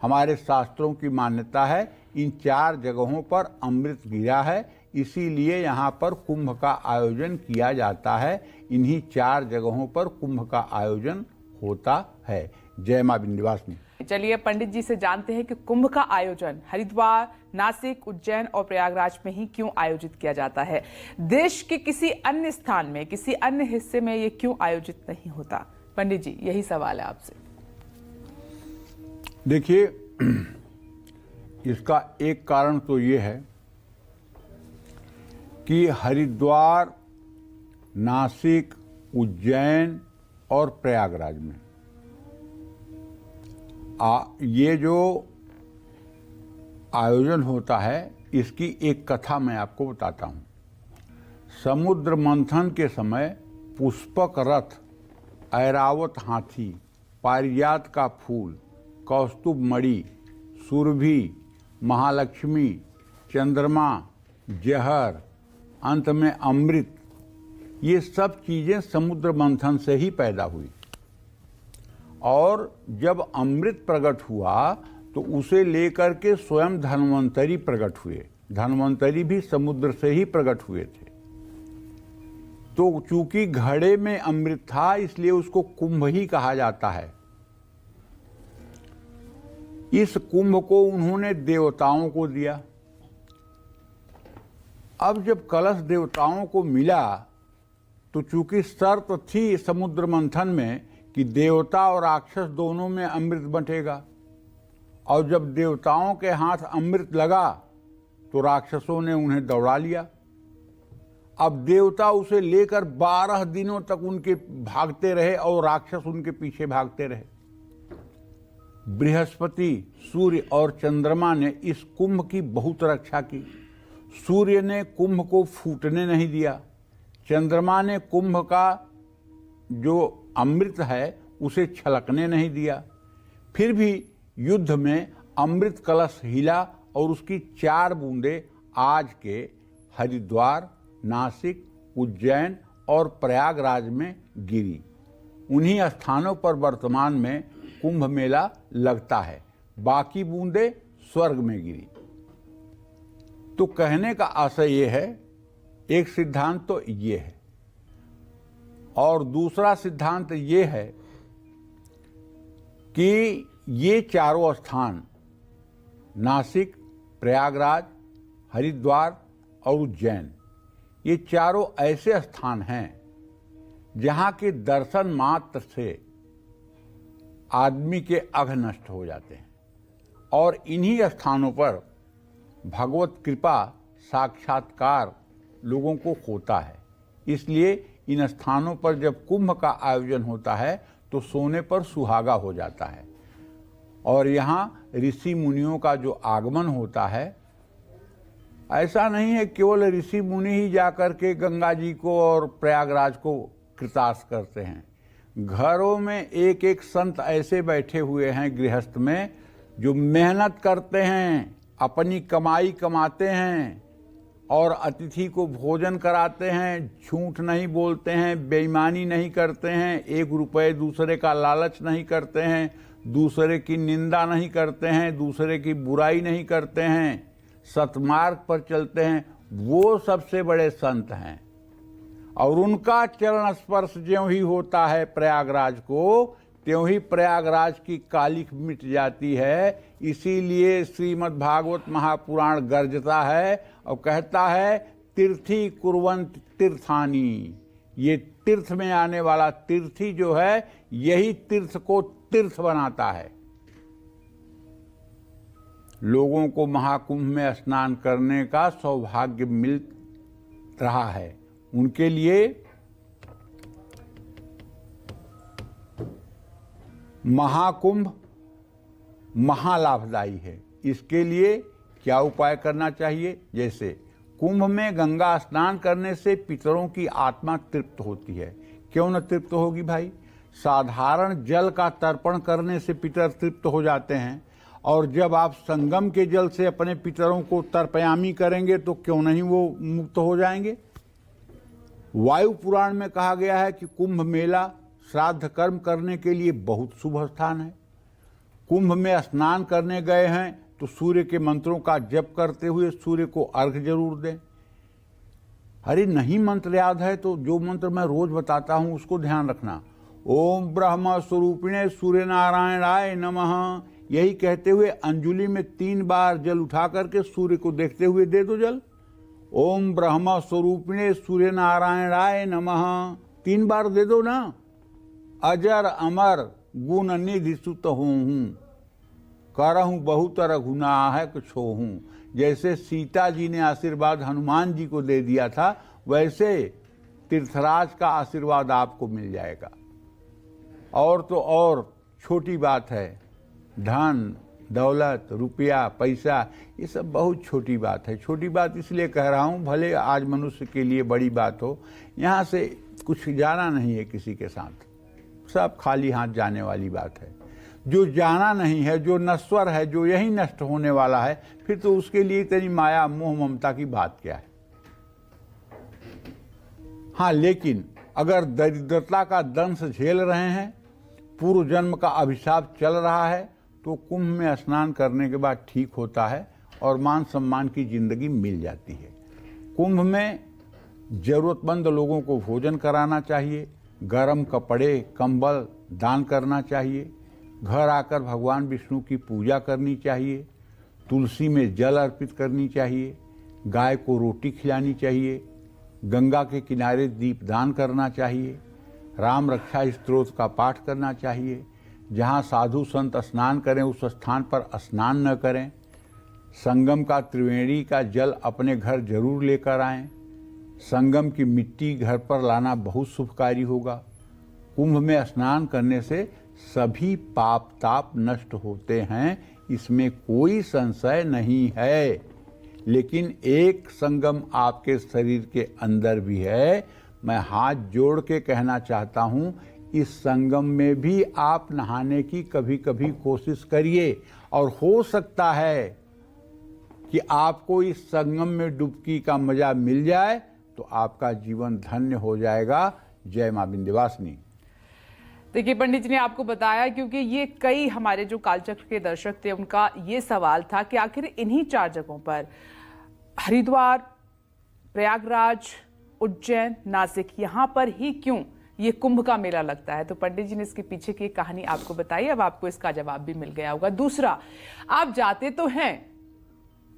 हमारे शास्त्रों की मान्यता है इन 4 जगहों पर अमृत गिरा है, इसीलिए यहाँ पर कुंभ का आयोजन किया जाता है। इन्हीं 4 जगहों पर कुंभ का आयोजन होता है। जय मां विंध्यवासिनी। चलिए पंडित जी से जानते हैं कि कुंभ का आयोजन हरिद्वार, नासिक, उज्जैन और प्रयागराज में ही क्यों आयोजित किया जाता है। देश के किसी अन्य स्थान में, किसी अन्य हिस्से में ये क्यों आयोजित नहीं होता। पंडित जी, यही सवाल है आपसे। देखिए, इसका एक कारण तो ये है कि हरिद्वार, नासिक, उज्जैन और प्रयागराज में। ये जो आयोजन होता है इसकी एक कथा मैं आपको बताता हूँ। समुद्र मंथन के समय पुष्पक रथ, ऐरावत हाथी, पारिजात का फूल, कौस्तुभ मणि, सुरभि, महालक्ष्मी, चंद्रमा, जहर, अंत में अमृत, ये सब चीजें समुद्र मंथन से ही पैदा हुई। और जब अमृत प्रकट हुआ तो उसे लेकर के स्वयं धन्वंतरी प्रकट हुए। धन्वंतरी भी समुद्र से ही प्रकट हुए थे। तो चूंकि घड़े में अमृत था इसलिए उसको कुंभ ही कहा जाता है। इस कुंभ को उन्होंने देवताओं को दिया। अब जब कलश देवताओं को मिला तो चूंकि शर्त थी समुद्र मंथन में कि देवता और राक्षस दोनों में अमृत बंटेगा, और जब देवताओं के हाथ अमृत लगा तो राक्षसों ने उन्हें दौड़ा लिया। अब देवता उसे लेकर 12 दिनों तक उनके भागते रहे और राक्षस उनके पीछे भागते रहे। बृहस्पति, सूर्य और चंद्रमा ने इस कुंभ की बहुत रक्षा की। सूर्य ने कुंभ को फूटने नहीं दिया, चंद्रमा ने कुंभ का जो अमृत है उसे छलकने नहीं दिया। फिर भी युद्ध में अमृत कलश हिला और उसकी 4 बूंदें आज के हरिद्वार, नासिक, उज्जैन और प्रयागराज में गिरी। उन्हीं स्थानों पर वर्तमान में कुंभ मेला लगता है। बाकी बूंदें स्वर्ग में गिरी। तो कहने का आशय ये है, एक सिद्धांत तो ये है और दूसरा सिद्धांत ये है कि ये चारों स्थान नासिक, प्रयागराज, हरिद्वार और उज्जैन, ये चारों ऐसे स्थान हैं जहां के दर्शन मात्र से आदमी के अघ नष्ट हो जाते हैं और इन्हीं स्थानों पर भगवत कृपा साक्षात्कार लोगों को होता है। इसलिए इन स्थानों पर जब कुंभ का आयोजन होता है तो सोने पर सुहागा हो जाता है। और यहाँ ऋषि मुनियों का जो आगमन होता है, ऐसा नहीं है केवल ऋषि मुनि ही जाकर के गंगा जी को और प्रयागराज को कृतार्थ करते हैं। घरों में एक एक संत ऐसे बैठे हुए हैं गृहस्थ में जो मेहनत करते हैं, अपनी कमाई कमाते हैं और अतिथि को भोजन कराते हैं, झूठ नहीं बोलते हैं, बेईमानी नहीं करते हैं, 1 रुपए दूसरे का लालच नहीं करते हैं, दूसरे की निंदा नहीं करते हैं, दूसरे की बुराई नहीं करते हैं, सतमार्ग पर चलते हैं। वो सबसे बड़े संत हैं और उनका चरण स्पर्श ज्यों ही होता है प्रयागराज को, त्यों ही प्रयागराज की कालिख मिट जाती है। इसीलिए श्रीमद् भागवत महापुराण गर्जता है और कहता है तीर्थी कुर्वन्त तीर्थानी। ये तीर्थ में आने वाला तीर्थी जो है यही तीर्थ को तीर्थ बनाता है। लोगों को महाकुंभ में स्नान करने का सौभाग्य मिल रहा है, उनके लिए महाकुंभ महालाभदायी है। इसके लिए क्या उपाय करना चाहिए? जैसे कुंभ में गंगा स्नान करने से पितरों की आत्मा तृप्त होती है। क्यों न तृप्त होगी भाई? साधारण जल का तर्पण करने से पितर तृप्त हो जाते हैं और जब आप संगम के जल से अपने पितरों को तर्पयामी करेंगे तो क्यों नहीं वो मुक्त हो जाएंगे। वायु पुराण में कहा गया है कि कुंभ मेला श्राद्ध कर्म करने के लिए बहुत शुभ स्थान है। कुंभ में स्नान करने गए हैं तो सूर्य के मंत्रों का जप करते हुए सूर्य को अर्घ्य जरूर दें। अरे नहीं मंत्र याद है तो जो मंत्र मैं रोज बताता हूं उसको ध्यान रखना। ओम ब्रह्म स्वरूपिणे सूर्य नारायणाय नमः, यही कहते हुए अंजुलि में 3 बार जल उठा करके सूर्य को देखते हुए दे दो जल। ओम ब्रह्म स्वरूपिणे सूर्य नारायणाय नमः 3 बार दे दो ना। अजर अमर गुण निधि सुत हूँ, करहूँ बहुत रघुनायक छोहूँ। जैसे सीता जी ने आशीर्वाद हनुमान जी को दे दिया था, वैसे तीर्थराज का आशीर्वाद आपको मिल जाएगा। और तो और छोटी बात है, धन दौलत रुपया पैसा ये सब बहुत छोटी बात है। छोटी बात इसलिए कह रहा हूँ, भले आज मनुष्य के लिए बड़ी बात हो, यहाँ से कुछ जाना नहीं है किसी के साथ, सब खाली हाथ जाने वाली बात है। जो जाना नहीं है, जो नश्वर है, जो यही नष्ट होने वाला है, फिर तो उसके लिए इतनी माया मोह ममता की बात क्या है। हाँ, लेकिन अगर दरिद्रता का दंश झेल रहे हैं, पूर्व जन्म का अभिशाप चल रहा है, तो कुंभ में स्नान करने के बाद ठीक होता है और मान सम्मान की जिंदगी मिल जाती है। कुंभ में जरूरतमंद लोगों को भोजन कराना चाहिए, गर्म कपड़े कंबल दान करना चाहिए, घर आकर भगवान विष्णु की पूजा करनी चाहिए, तुलसी में जल अर्पित करनी चाहिए, गाय को रोटी खिलानी चाहिए, गंगा के किनारे दीपदान करना चाहिए, राम रक्षा स्तोत्र का पाठ करना चाहिए, जहाँ साधु संत स्नान करें उस स्थान पर स्नान न करें, संगम का त्रिवेणी का जल अपने घर जरूर लेकर आएं, संगम की मिट्टी घर पर लाना बहुत शुभकारी होगा। कुंभ में स्नान करने से सभी पाप ताप नष्ट होते हैं, इसमें कोई संशय नहीं है। लेकिन एक संगम आपके शरीर के अंदर भी है। मैं हाथ जोड़ के कहना चाहता हूं, इस संगम में भी आप नहाने की कभी कभी कोशिश करिए, और हो सकता है कि आपको इस संगम में डुबकी का मजा मिल जाए तो आपका जीवन धन्य हो जाएगा। जय मां विंध्यवासिनी। देखिए पंडित जी ने आपको बताया, क्योंकि ये कई हमारे जो कालचक्र के दर्शक थे उनका ये सवाल था कि आखिर इन्हीं 4 जगहों पर हरिद्वार, प्रयागराज, उज्जैन, नासिक, यहाँ पर ही क्यों ये कुंभ का मेला लगता है। तो पंडित जी ने इसके पीछे की कहानी आपको बताई, अब आपको इसका जवाब भी मिल गया होगा। दूसरा, आप जाते तो हैं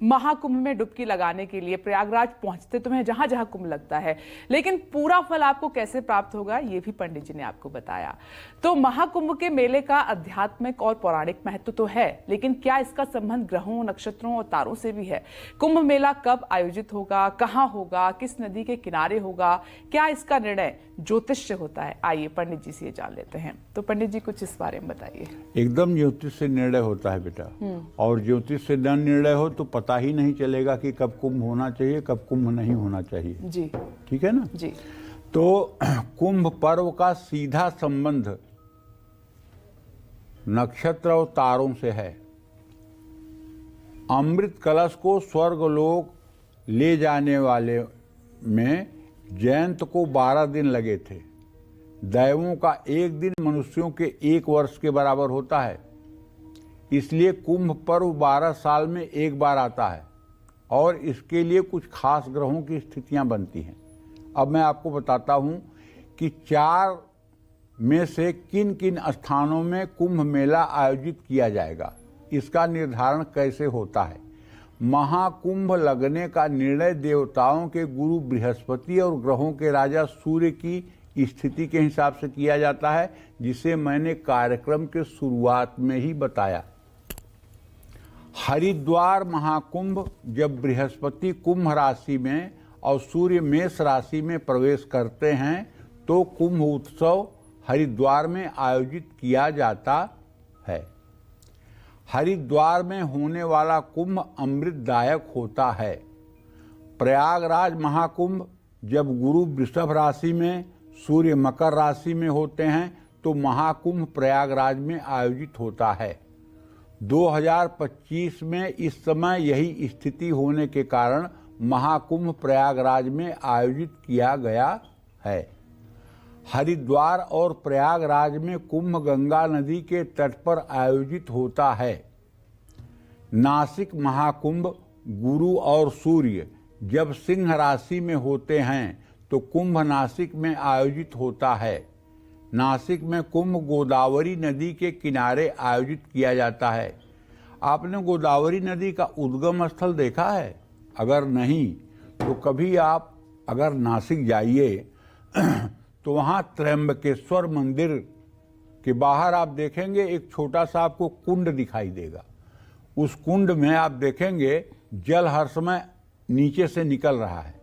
महाकुंभ में डुबकी लगाने के लिए, प्रयागराज पहुंचते तो हैं जहां जहां कुंभ लगता है, लेकिन पूरा फल आपको कैसे प्राप्त होगा ये भी पंडित जी ने आपको बताया। तो महाकुंभ के मेले का आध्यात्मिक और पौराणिक महत्व तो है, लेकिन क्या इसका संबंध ग्रहों, नक्षत्रों और तारों से भी है। कुंभ मेला कब आयोजित होगा, कहां होगा, किस नदी के किनारे होगा, क्या इसका निर्णय ज्योतिष से होता है। आइए पंडित जी से ये जान लेते हैं। तो पंडित जी कुछ इस बारे में बताइए। एकदम ज्योतिष से निर्णय होता है बेटा, और ज्योतिष से न निर्णय हो तो पता ही नहीं चलेगा कि कब कुंभ होना चाहिए, कब कुंभ नहीं होना चाहिए जी। ठीक है ना जी। तो कुंभ पर्व का सीधा संबंध नक्षत्र और तारों से है। अमृत कलश को स्वर्गलोक ले जाने वाले में जयंत को 12 दिन लगे थे। दैवों का एक दिन मनुष्यों के 1 वर्ष के बराबर होता है, इसलिए कुंभ पर्व 12 साल में एक बार आता है, और इसके लिए कुछ खास ग्रहों की स्थितियां बनती हैं। अब मैं आपको बताता हूं कि 4 में से किन किन स्थानों में कुंभ मेला आयोजित किया जाएगा। इसका निर्धारण कैसे होता है। महाकुंभ लगने का निर्णय देवताओं के गुरु बृहस्पति और ग्रहों के राजा सूर्य की स्थिति के हिसाब से किया जाता है, जिसे मैंने कार्यक्रम के शुरुआत में ही बताया। हरिद्वार महाकुंभ जब बृहस्पति कुंभ राशि में और सूर्य मेष राशि में प्रवेश करते हैं तो कुंभ उत्सव हरिद्वार में आयोजित किया जाता है। हरिद्वार में होने वाला कुंभ अमृतदायक होता है। प्रयागराज महाकुंभ जब गुरु वृषभ राशि में, सूर्य मकर राशि में होते हैं तो महाकुंभ प्रयागराज में आयोजित होता है। 2025 में इस समय यही स्थिति होने के कारण महाकुंभ प्रयागराज में आयोजित किया गया है। हरिद्वार और प्रयागराज में कुंभ गंगा नदी के तट पर आयोजित होता है। नासिक महाकुंभ गुरु और सूर्य जब सिंह राशि में होते हैं तो कुंभ नासिक में आयोजित होता है। नासिक में कुंभ गोदावरी नदी के किनारे आयोजित किया जाता है। आपने गोदावरी नदी का उद्गम स्थल देखा है? अगर नहीं तो कभी आप अगर नासिक जाइए तो वहाँ त्र्यंबकेश्वर मंदिर के बाहर आप देखेंगे एक छोटा सा आपको कुंड दिखाई देगा। उस कुंड में आप देखेंगे जल हर समय नीचे से निकल रहा है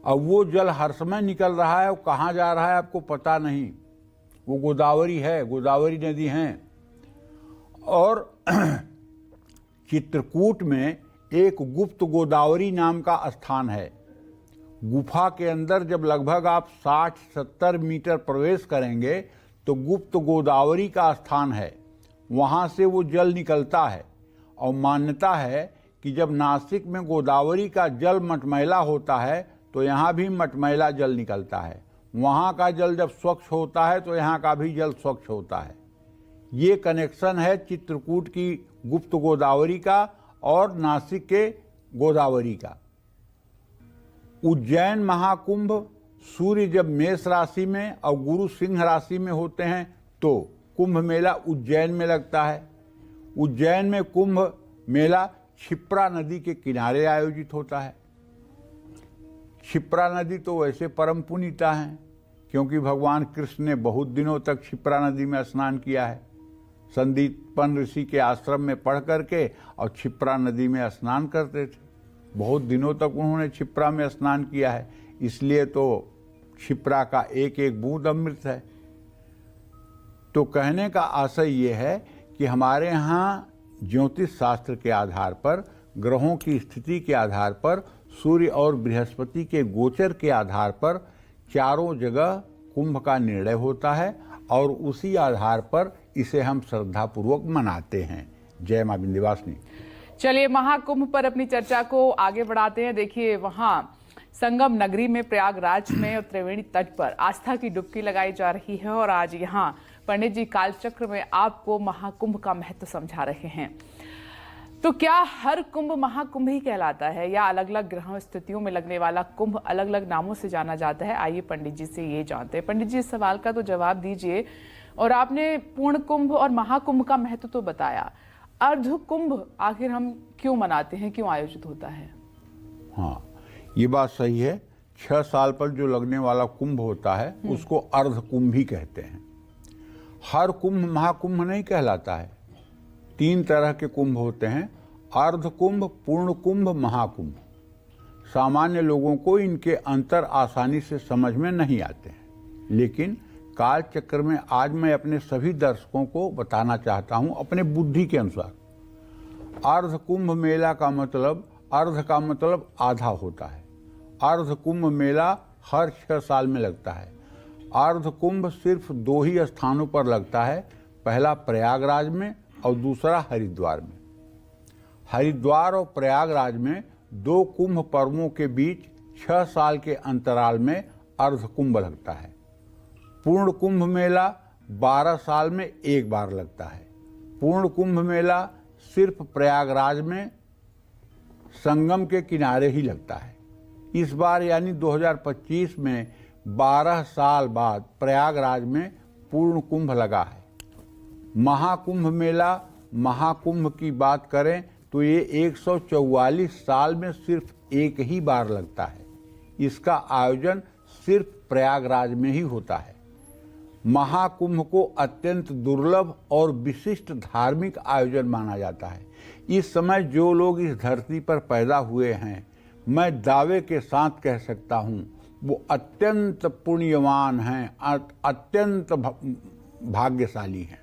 अब वो जल हर समय निकल रहा है, वो कहाँ जा रहा है आपको पता नहीं। वो गोदावरी है, गोदावरी नदी है। और चित्रकूट में एक गुप्त गोदावरी नाम का स्थान है। गुफा के अंदर जब लगभग आप 60-70 मीटर प्रवेश करेंगे तो गुप्त गोदावरी का स्थान है, वहाँ से वो जल निकलता है। और मान्यता है कि जब नासिक में गोदावरी का जल मटमैला होता है तो यहाँ भी मटमैला जल निकलता है। वहाँ का जल जब स्वच्छ होता है तो यहाँ का भी जल स्वच्छ होता है। ये कनेक्शन है चित्रकूट की गुप्त गोदावरी का और नासिक के गोदावरी का। उज्जैन महाकुंभ सूर्य जब मेष राशि में और गुरु सिंह राशि में होते हैं तो कुंभ मेला उज्जैन में लगता है। उज्जैन में कुंभ मेला क्षिप्रा नदी के किनारे आयोजित होता है। क्षिप्रा नदी तो वैसे परम पुनीता है, क्योंकि भगवान कृष्ण ने बहुत दिनों तक क्षिप्रा नदी में स्नान किया है। संदीपन ऋषि के आश्रम में पढ़ करके और क्षिप्रा नदी में स्नान करते थे। बहुत दिनों तक उन्होंने क्षिप्रा में स्नान किया है, इसलिए तो क्षिप्रा का एक एक बूंद अमृत है। तो कहने का आशय ये है कि हमारे यहाँ ज्योतिष शास्त्र के आधार पर, ग्रहों की स्थिति के आधार पर, सूर्य और बृहस्पति के गोचर के आधार पर चारों जगह कुंभ का निर्णय होता है और उसी आधार पर इसे हम श्रद्धापूर्वक मनाते हैं। जय मां विंध्यवासिनी। चलिए महाकुंभ पर अपनी चर्चा को आगे बढ़ाते हैं। देखिए, वहाँ संगम नगरी में प्रयागराज में और त्रिवेणी तट पर आस्था की डुबकी लगाई जा रही है और आज यहाँ पंडित जी कालचक्र में आपको महाकुंभ का महत्व समझा रहे हैं। तो क्या हर कुंभ महाकुंभ ही कहलाता है या अलग अलग ग्रह स्थितियों में लगने वाला कुंभ अलग अलग नामों से जाना जाता है? आइए पंडित जी से ये जानते हैं। पंडित जी, इस सवाल का तो जवाब दीजिए। और आपने पूर्ण कुंभ और महाकुंभ का महत्व तो बताया, अर्ध कुंभ आखिर हम क्यों मनाते हैं, क्यों आयोजित होता है? हाँ, ये बात सही है। 6 साल पर जो लगने वाला कुंभ होता है उसको अर्ध कुंभ ही कहते हैं। हर कुंभ महाकुंभ नहीं कहलाता है। 3 तरह के कुंभ होते हैं, अर्ध कुंभ, पूर्ण कुंभ, महाकुंभ। सामान्य लोगों को इनके अंतर आसानी से समझ में नहीं आते हैं, लेकिन काल चक्र में आज मैं अपने सभी दर्शकों को बताना चाहता हूं अपने बुद्धि के अनुसार। अर्ध कुंभ मेला का मतलब, अर्ध का मतलब आधा होता है। अर्ध कुंभ मेला हर 6 साल में लगता है। अर्ध कुंभ सिर्फ 2 ही स्थानों पर लगता है, पहला प्रयागराज में और दूसरा हरिद्वार में। हरिद्वार और प्रयागराज में 2 कुंभ पर्वों के बीच 6 साल के अंतराल में अर्ध कुंभ लगता है। पूर्ण कुंभ मेला 12 साल में एक बार लगता है। पूर्ण कुंभ मेला सिर्फ प्रयागराज में संगम के किनारे ही लगता है। इस बार यानी 2025 में 12 साल बाद प्रयागराज में पूर्ण कुंभ लगा है। महाकुंभ मेला, महाकुंभ की बात करें तो ये 144 साल में सिर्फ एक ही बार लगता है। इसका आयोजन सिर्फ प्रयागराज में ही होता है। महाकुंभ को अत्यंत दुर्लभ और विशिष्ट धार्मिक आयोजन माना जाता है। इस समय जो लोग इस धरती पर पैदा हुए हैं, मैं दावे के साथ कह सकता हूँ वो अत्यंत पुण्यवान हैं, अत्यंत भाग्यशाली हैं,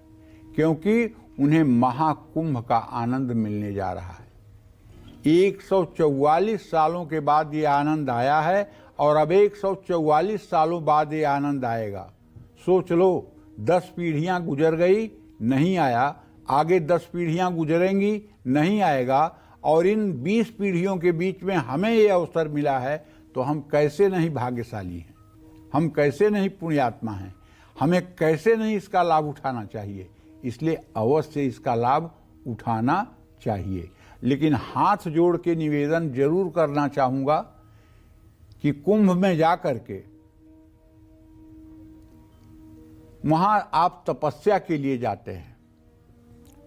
क्योंकि उन्हें महाकुंभ का आनंद मिलने जा रहा है। 144 सालों के बाद ये आनंद आया है और अब 144 सालों बाद ये आनंद आएगा। सोच लो, 10 पीढ़ियां गुजर गई, नहीं आया, आगे 10 पीढ़ियां गुजरेंगी, नहीं आएगा, और इन 20 पीढ़ियों के बीच में हमें ये अवसर मिला है, तो हम कैसे नहीं भाग्यशाली हैं, हम कैसे नहीं पुण्यात्मा हैं, हमें कैसे नहीं इसका लाभ उठाना चाहिए। इसलिए अवश्य इसका लाभ उठाना चाहिए। लेकिन हाथ जोड़ के निवेदन जरूर करना चाहूँगा कि कुंभ में जाकर के वहाँ आप तपस्या के लिए जाते हैं,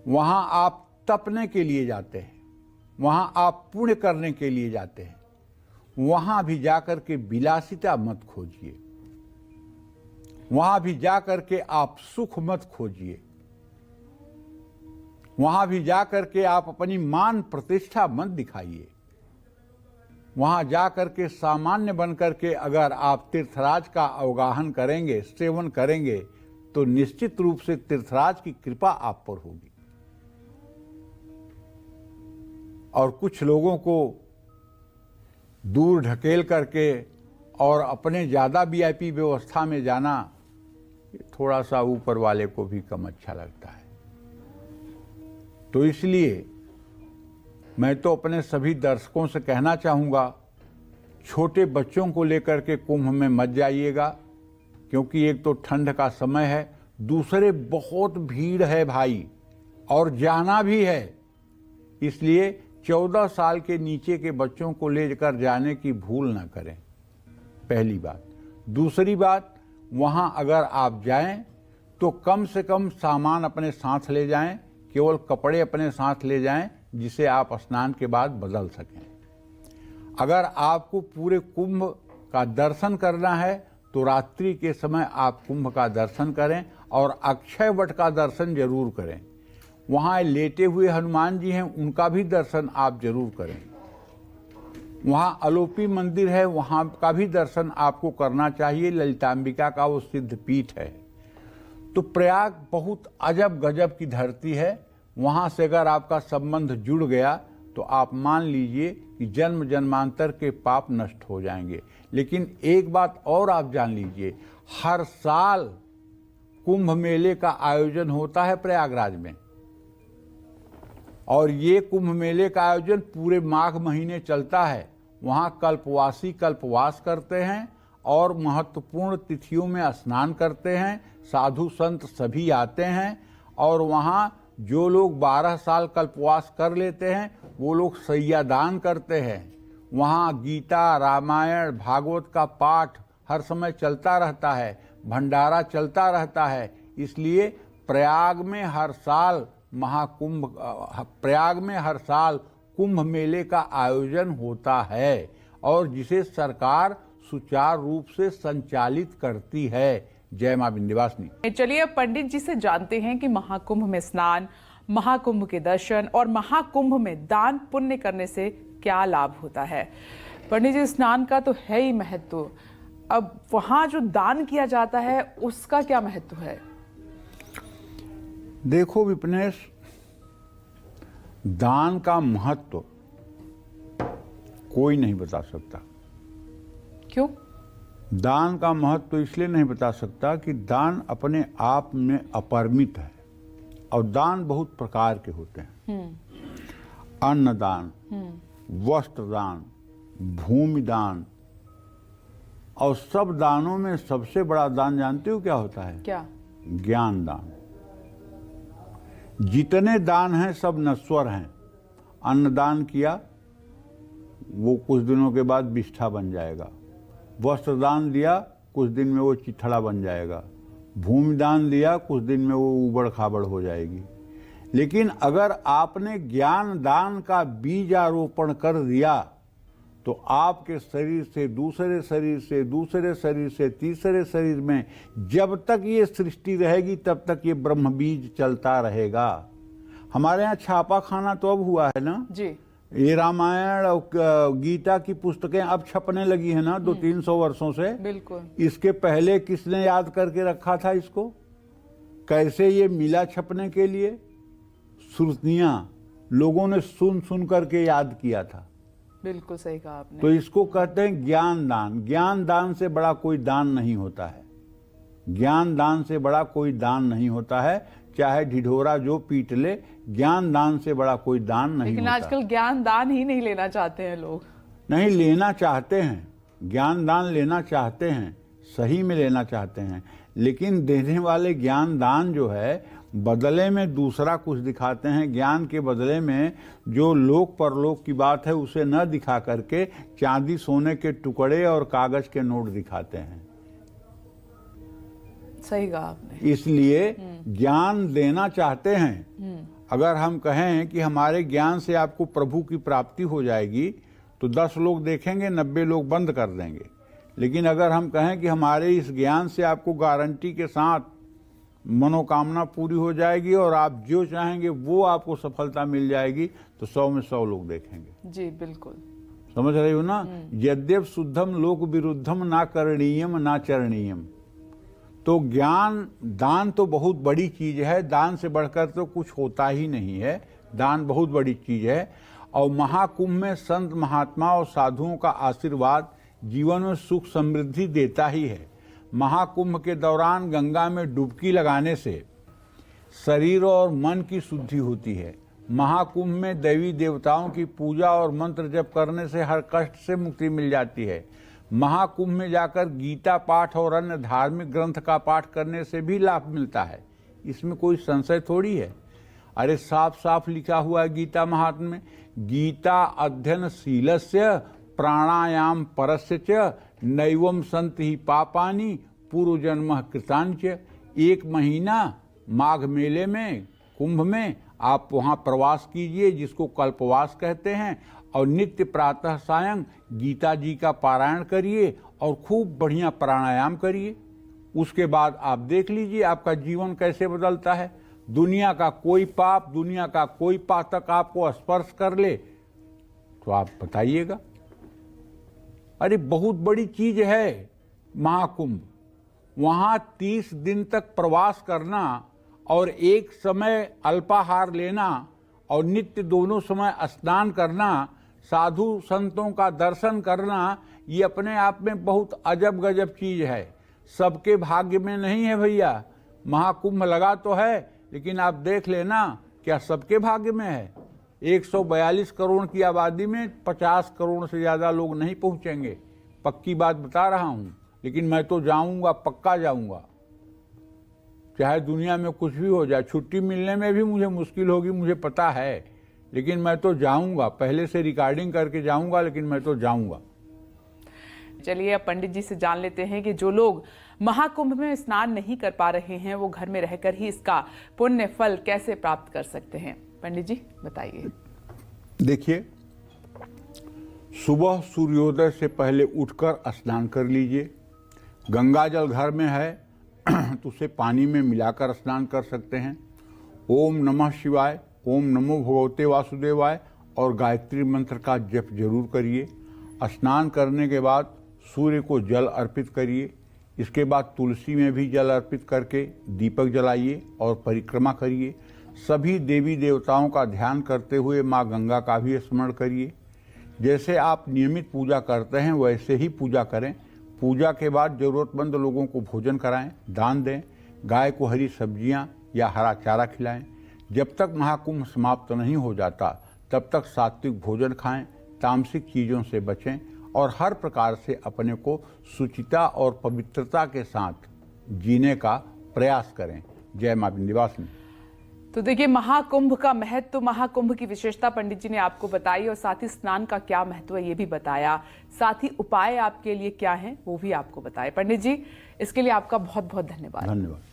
वहाँ आप तपने के लिए जाते हैं, वहाँ आप पुण्य करने के लिए जाते हैं। वहाँ भी जाकर के विलासिता मत खोजिए, वहाँ भी जाकर के आप सुख मत खोजिए, वहाँ भी जाकर के आप अपनी मान प्रतिष्ठा मत दिखाइए, वहाँ जा करके सामान्य बन करके अगर आप तीर्थराज का अवगाहन करेंगे, सेवन करेंगे, तो निश्चित रूप से तीर्थराज की कृपा आप पर होगी। और कुछ लोगों को दूर ढकेल करके और अपने ज़्यादा वीआईपी व्यवस्था में जाना थोड़ा सा ऊपर वाले को भी कम अच्छा लगता है। तो इसलिए मैं तो अपने सभी दर्शकों से कहना चाहूँगा, छोटे बच्चों को लेकर के कुंभ में मत जाइएगा, क्योंकि एक तो ठंड का समय है, दूसरे बहुत भीड़ है भाई, और जाना भी है। इसलिए 14 साल के नीचे के बच्चों को लेकर जाने की भूल ना करें, पहली बात। दूसरी बात, वहाँ अगर आप जाएं तो कम से कम सामान अपने साथ ले जाएं, केवल कपड़े अपने साथ ले जाएं जिसे आप स्नान के बाद बदल सकें। अगर आपको पूरे कुंभ का दर्शन करना है तो रात्रि के समय आप कुंभ का दर्शन करें और अक्षय वट का दर्शन जरूर करें। वहाँ लेटे हुए हनुमान जी हैं, उनका भी दर्शन आप जरूर करें। वहाँ अलोपी मंदिर है, वहाँ का भी दर्शन आपको करना चाहिए। ललितांबिका का वो सिद्ध पीठ है। तो प्रयाग बहुत अजब गजब की धरती है। वहाँ से अगर आपका संबंध जुड़ गया तो आप मान लीजिए कि जन्म जन्मांतर के पाप नष्ट हो जाएंगे। लेकिन एक बात और आप जान लीजिए, हर साल कुंभ मेले का आयोजन होता है प्रयागराज में, और ये कुंभ मेले का आयोजन पूरे माघ महीने चलता है। वहाँ कल्पवासी कल्पवास करते हैं और महत्वपूर्ण तिथियों में स्नान करते हैं। साधु संत सभी आते हैं, और वहाँ जो लोग 12 साल कल्पवास कर लेते हैं वो लोग सैयादान करते हैं। वहाँ गीता, रामायण, भागवत का पाठ हर समय चलता रहता है, भंडारा चलता रहता है। इसलिए प्रयाग में हर साल कुंभ मेले का आयोजन होता है, और जिसे सरकार सुचारू रूप से संचालित करती है। जय मां विंध्यवासिनी। चलिए अब पंडित जी से जानते हैं कि महाकुंभ में स्नान, महाकुंभ के दर्शन और महाकुंभ में दान पुण्य करने से क्या लाभ होता है। पंडित जी, स्नान का तो है ही महत्व, अब वहां जो दान किया जाता है उसका क्या महत्व है? देखो विपनेश, दान का महत्व कोई नहीं बता सकता। क्यों? दान का महत्व इसलिए नहीं बता सकता कि दान अपने आप में अपरिमित है, और दान बहुत प्रकार के होते हैं। अन्न दान, वस्त्र दान, भूमि दान, और सब दानों में सबसे बड़ा दान जानते हो क्या होता है? क्या? ज्ञान दान। जितने दान हैं सब नश्वर हैं। अन्न दान किया, वो कुछ दिनों के बाद बिष्ठा बन जाएगा। वस्त्र दान दिया, कुछ दिन में वो चिथड़ा बन जाएगा। भूमि दान दिया, कुछ दिन में वो उबड़ खाबड़ हो जाएगी। लेकिन अगर आपने ज्ञान दान का बीज आरोपण कर दिया तो आपके शरीर से दूसरे शरीर से दूसरे शरीर से तीसरे शरीर में जब तक ये सृष्टि रहेगी तब तक ये ब्रह्म बीज चलता रहेगा। हमारे यहाँ छापा खाना तो अब हुआ है ना जी। ये रामायण और गीता की पुस्तकें अब छपने लगी है ना 200-300 वर्षों से। बिल्कुल। इसके पहले किसने याद करके रखा था इसको? कैसे ये मिला छपने के लिए? श्रुतियां लोगों ने सुन सुन करके याद किया था। बिल्कुल सही कहा आपने। तो इसको कहते हैं ज्ञान दान। ज्ञान दान से बड़ा कोई दान नहीं होता है। ज्ञान दान से बड़ा कोई दान नहीं होता है, चाहे ढिढोरा जो पीट ले, ज्ञान दान से बड़ा कोई दान नहीं लेकिन होता। आजकल ज्ञान दान ही नहीं लेना चाहते हैं लोग। नहीं, लेना चाहते हैं, ज्ञान दान लेना चाहते हैं, सही में लेना चाहते हैं, लेकिन देने वाले ज्ञान दान जो है बदले में दूसरा कुछ दिखाते हैं। ज्ञान के बदले में जो लोक परलोक की बात है उसे न दिखा करके चांदी सोने के टुकड़े और कागज के नोट दिखाते हैं। सही कहा आपने। इसलिए ज्ञान देना चाहते हैं। अगर हम कहें कि हमारे ज्ञान से आपको प्रभु की प्राप्ति हो जाएगी तो 10 लोग देखेंगे, 90 लोग बंद कर देंगे। लेकिन अगर हम कहें कि हमारे इस ज्ञान से आपको गारंटी के साथ मनोकामना पूरी हो जाएगी और आप जो चाहेंगे वो आपको सफलता मिल जाएगी, तो 100 में 100 लोग देखेंगे। जी बिल्कुल। समझ रहे हो ना? यद्यप शुद्धम लोक विरुद्धम ना करणीयम ना चरणीयम। तो ज्ञान दान तो बहुत बड़ी चीज है, दान से बढ़कर तो कुछ होता ही नहीं है। दान बहुत बड़ी चीज है। और महाकुंभ में संत महात्मा और साधुओं का आशीर्वाद जीवन में सुख समृद्धि देता ही है। महाकुंभ के दौरान गंगा में डुबकी लगाने से शरीर और मन की शुद्धि होती है। महाकुंभ में देवी देवताओं की पूजा और मंत्र जप करने से हर कष्ट से मुक्ति मिल जाती है। महाकुंभ में जाकर गीता पाठ और अन्य धार्मिक ग्रंथ का पाठ करने से भी लाभ मिलता है। इसमें कोई संशय थोड़ी है। अरे साफ साफ लिखा हुआ है गीता महात्म्य में, गीता अध्ययन शीलस्य प्राणायाम परस्य च नैवम संत ही पापानि पूर्व जन्म कृतांच। 1 महीना माघ मेले में, कुंभ में आप वहाँ प्रवास कीजिए, जिसको कल्पवास कहते हैं, और नित्य प्रातः सायं गीता जी का पारायण करिए और खूब बढ़िया प्राणायाम करिए। उसके बाद आप देख लीजिए आपका जीवन कैसे बदलता है। दुनिया का कोई पाप, दुनिया का कोई पातक आपको स्पर्श कर ले तो आप बताइएगा। अरे बहुत बड़ी चीज है महाकुंभ। वहां 30 दिन तक प्रवास करना और एक समय अल्पाहार लेना और नित्य दोनों समय स्नान करना, साधु संतों का दर्शन करना, ये अपने आप में बहुत अजब गजब चीज है। सबके भाग्य में नहीं है भैया। महाकुंभ लगा तो है, लेकिन आप देख लेना क्या सबके भाग्य में है? 142 करोड़ की आबादी में 50 करोड़ से ज्यादा लोग नहीं पहुंचेंगे। पक्की बात बता रहा हूं। लेकिन मैं तो जाऊंगा, पक्का जाऊंगा, चाहे दुनिया में कुछ भी हो जाए। छुट्टी मिलने में भी मुझे मुश्किल होगी, मुझे पता है, लेकिन मैं तो जाऊंगा। पहले से रिकॉर्डिंग करके जाऊंगा, लेकिन मैं तो जाऊंगा। चलिए अब पंडित जी से जान लेते हैं कि जो लोग महाकुंभ में स्नान नहीं कर पा रहे हैं वो घर में रहकर ही इसका पुण्य फल कैसे प्राप्त कर सकते हैं। पंडित जी बताइए। देखिए, सुबह सूर्योदय से पहले उठकर स्नान कर लीजिए। गंगा जल घर में है तो उसे पानी में मिलाकर स्नान कर सकते हैं। ओम नमः शिवाय, ओम नमो भगवते वासुदेवाय और गायत्री मंत्र का जप जरूर करिए। स्नान करने के बाद सूर्य को जल अर्पित करिए। इसके बाद तुलसी में भी जल अर्पित करके दीपक जलाइए और परिक्रमा करिए। सभी देवी देवताओं का ध्यान करते हुए माँ गंगा का भी स्मरण करिए। जैसे आप नियमित पूजा करते हैं वैसे ही पूजा करें। पूजा के बाद जरूरतमंद लोगों को भोजन कराएं, दान दें, गाय को हरी सब्जियां या हरा चारा खिलाएं। जब तक महाकुंभ समाप्त नहीं हो जाता तब तक सात्विक भोजन खाएं, तामसिक चीज़ों से बचें और हर प्रकार से अपने को शुचिता और पवित्रता के साथ जीने का प्रयास करें। जय मां विंध्यवासिनी। तो देखिए, महाकुंभ का महत्व, महाकुंभ की विशेषता पंडित जी ने आपको बताई और साथ ही स्नान का क्या महत्व है ये भी बताया। साथ ही उपाय आपके लिए क्या हैं वो भी आपको बताए। पंडित जी, इसके लिए आपका बहुत बहुत धन्यवाद। धन्यवाद।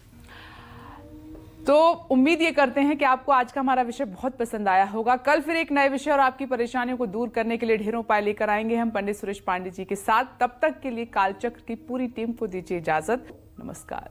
तो उम्मीद ये करते हैं कि आपको आज का हमारा विषय बहुत पसंद आया होगा। कल फिर एक नए विषय और आपकी परेशानियों को दूर करने के लिए ढेरों उपाय लेकर आएंगे हम पंडित सुरेश पांडे जी के साथ। तब तक के लिए कालचक्र की पूरी टीम को दीजिए इजाजत। नमस्कार।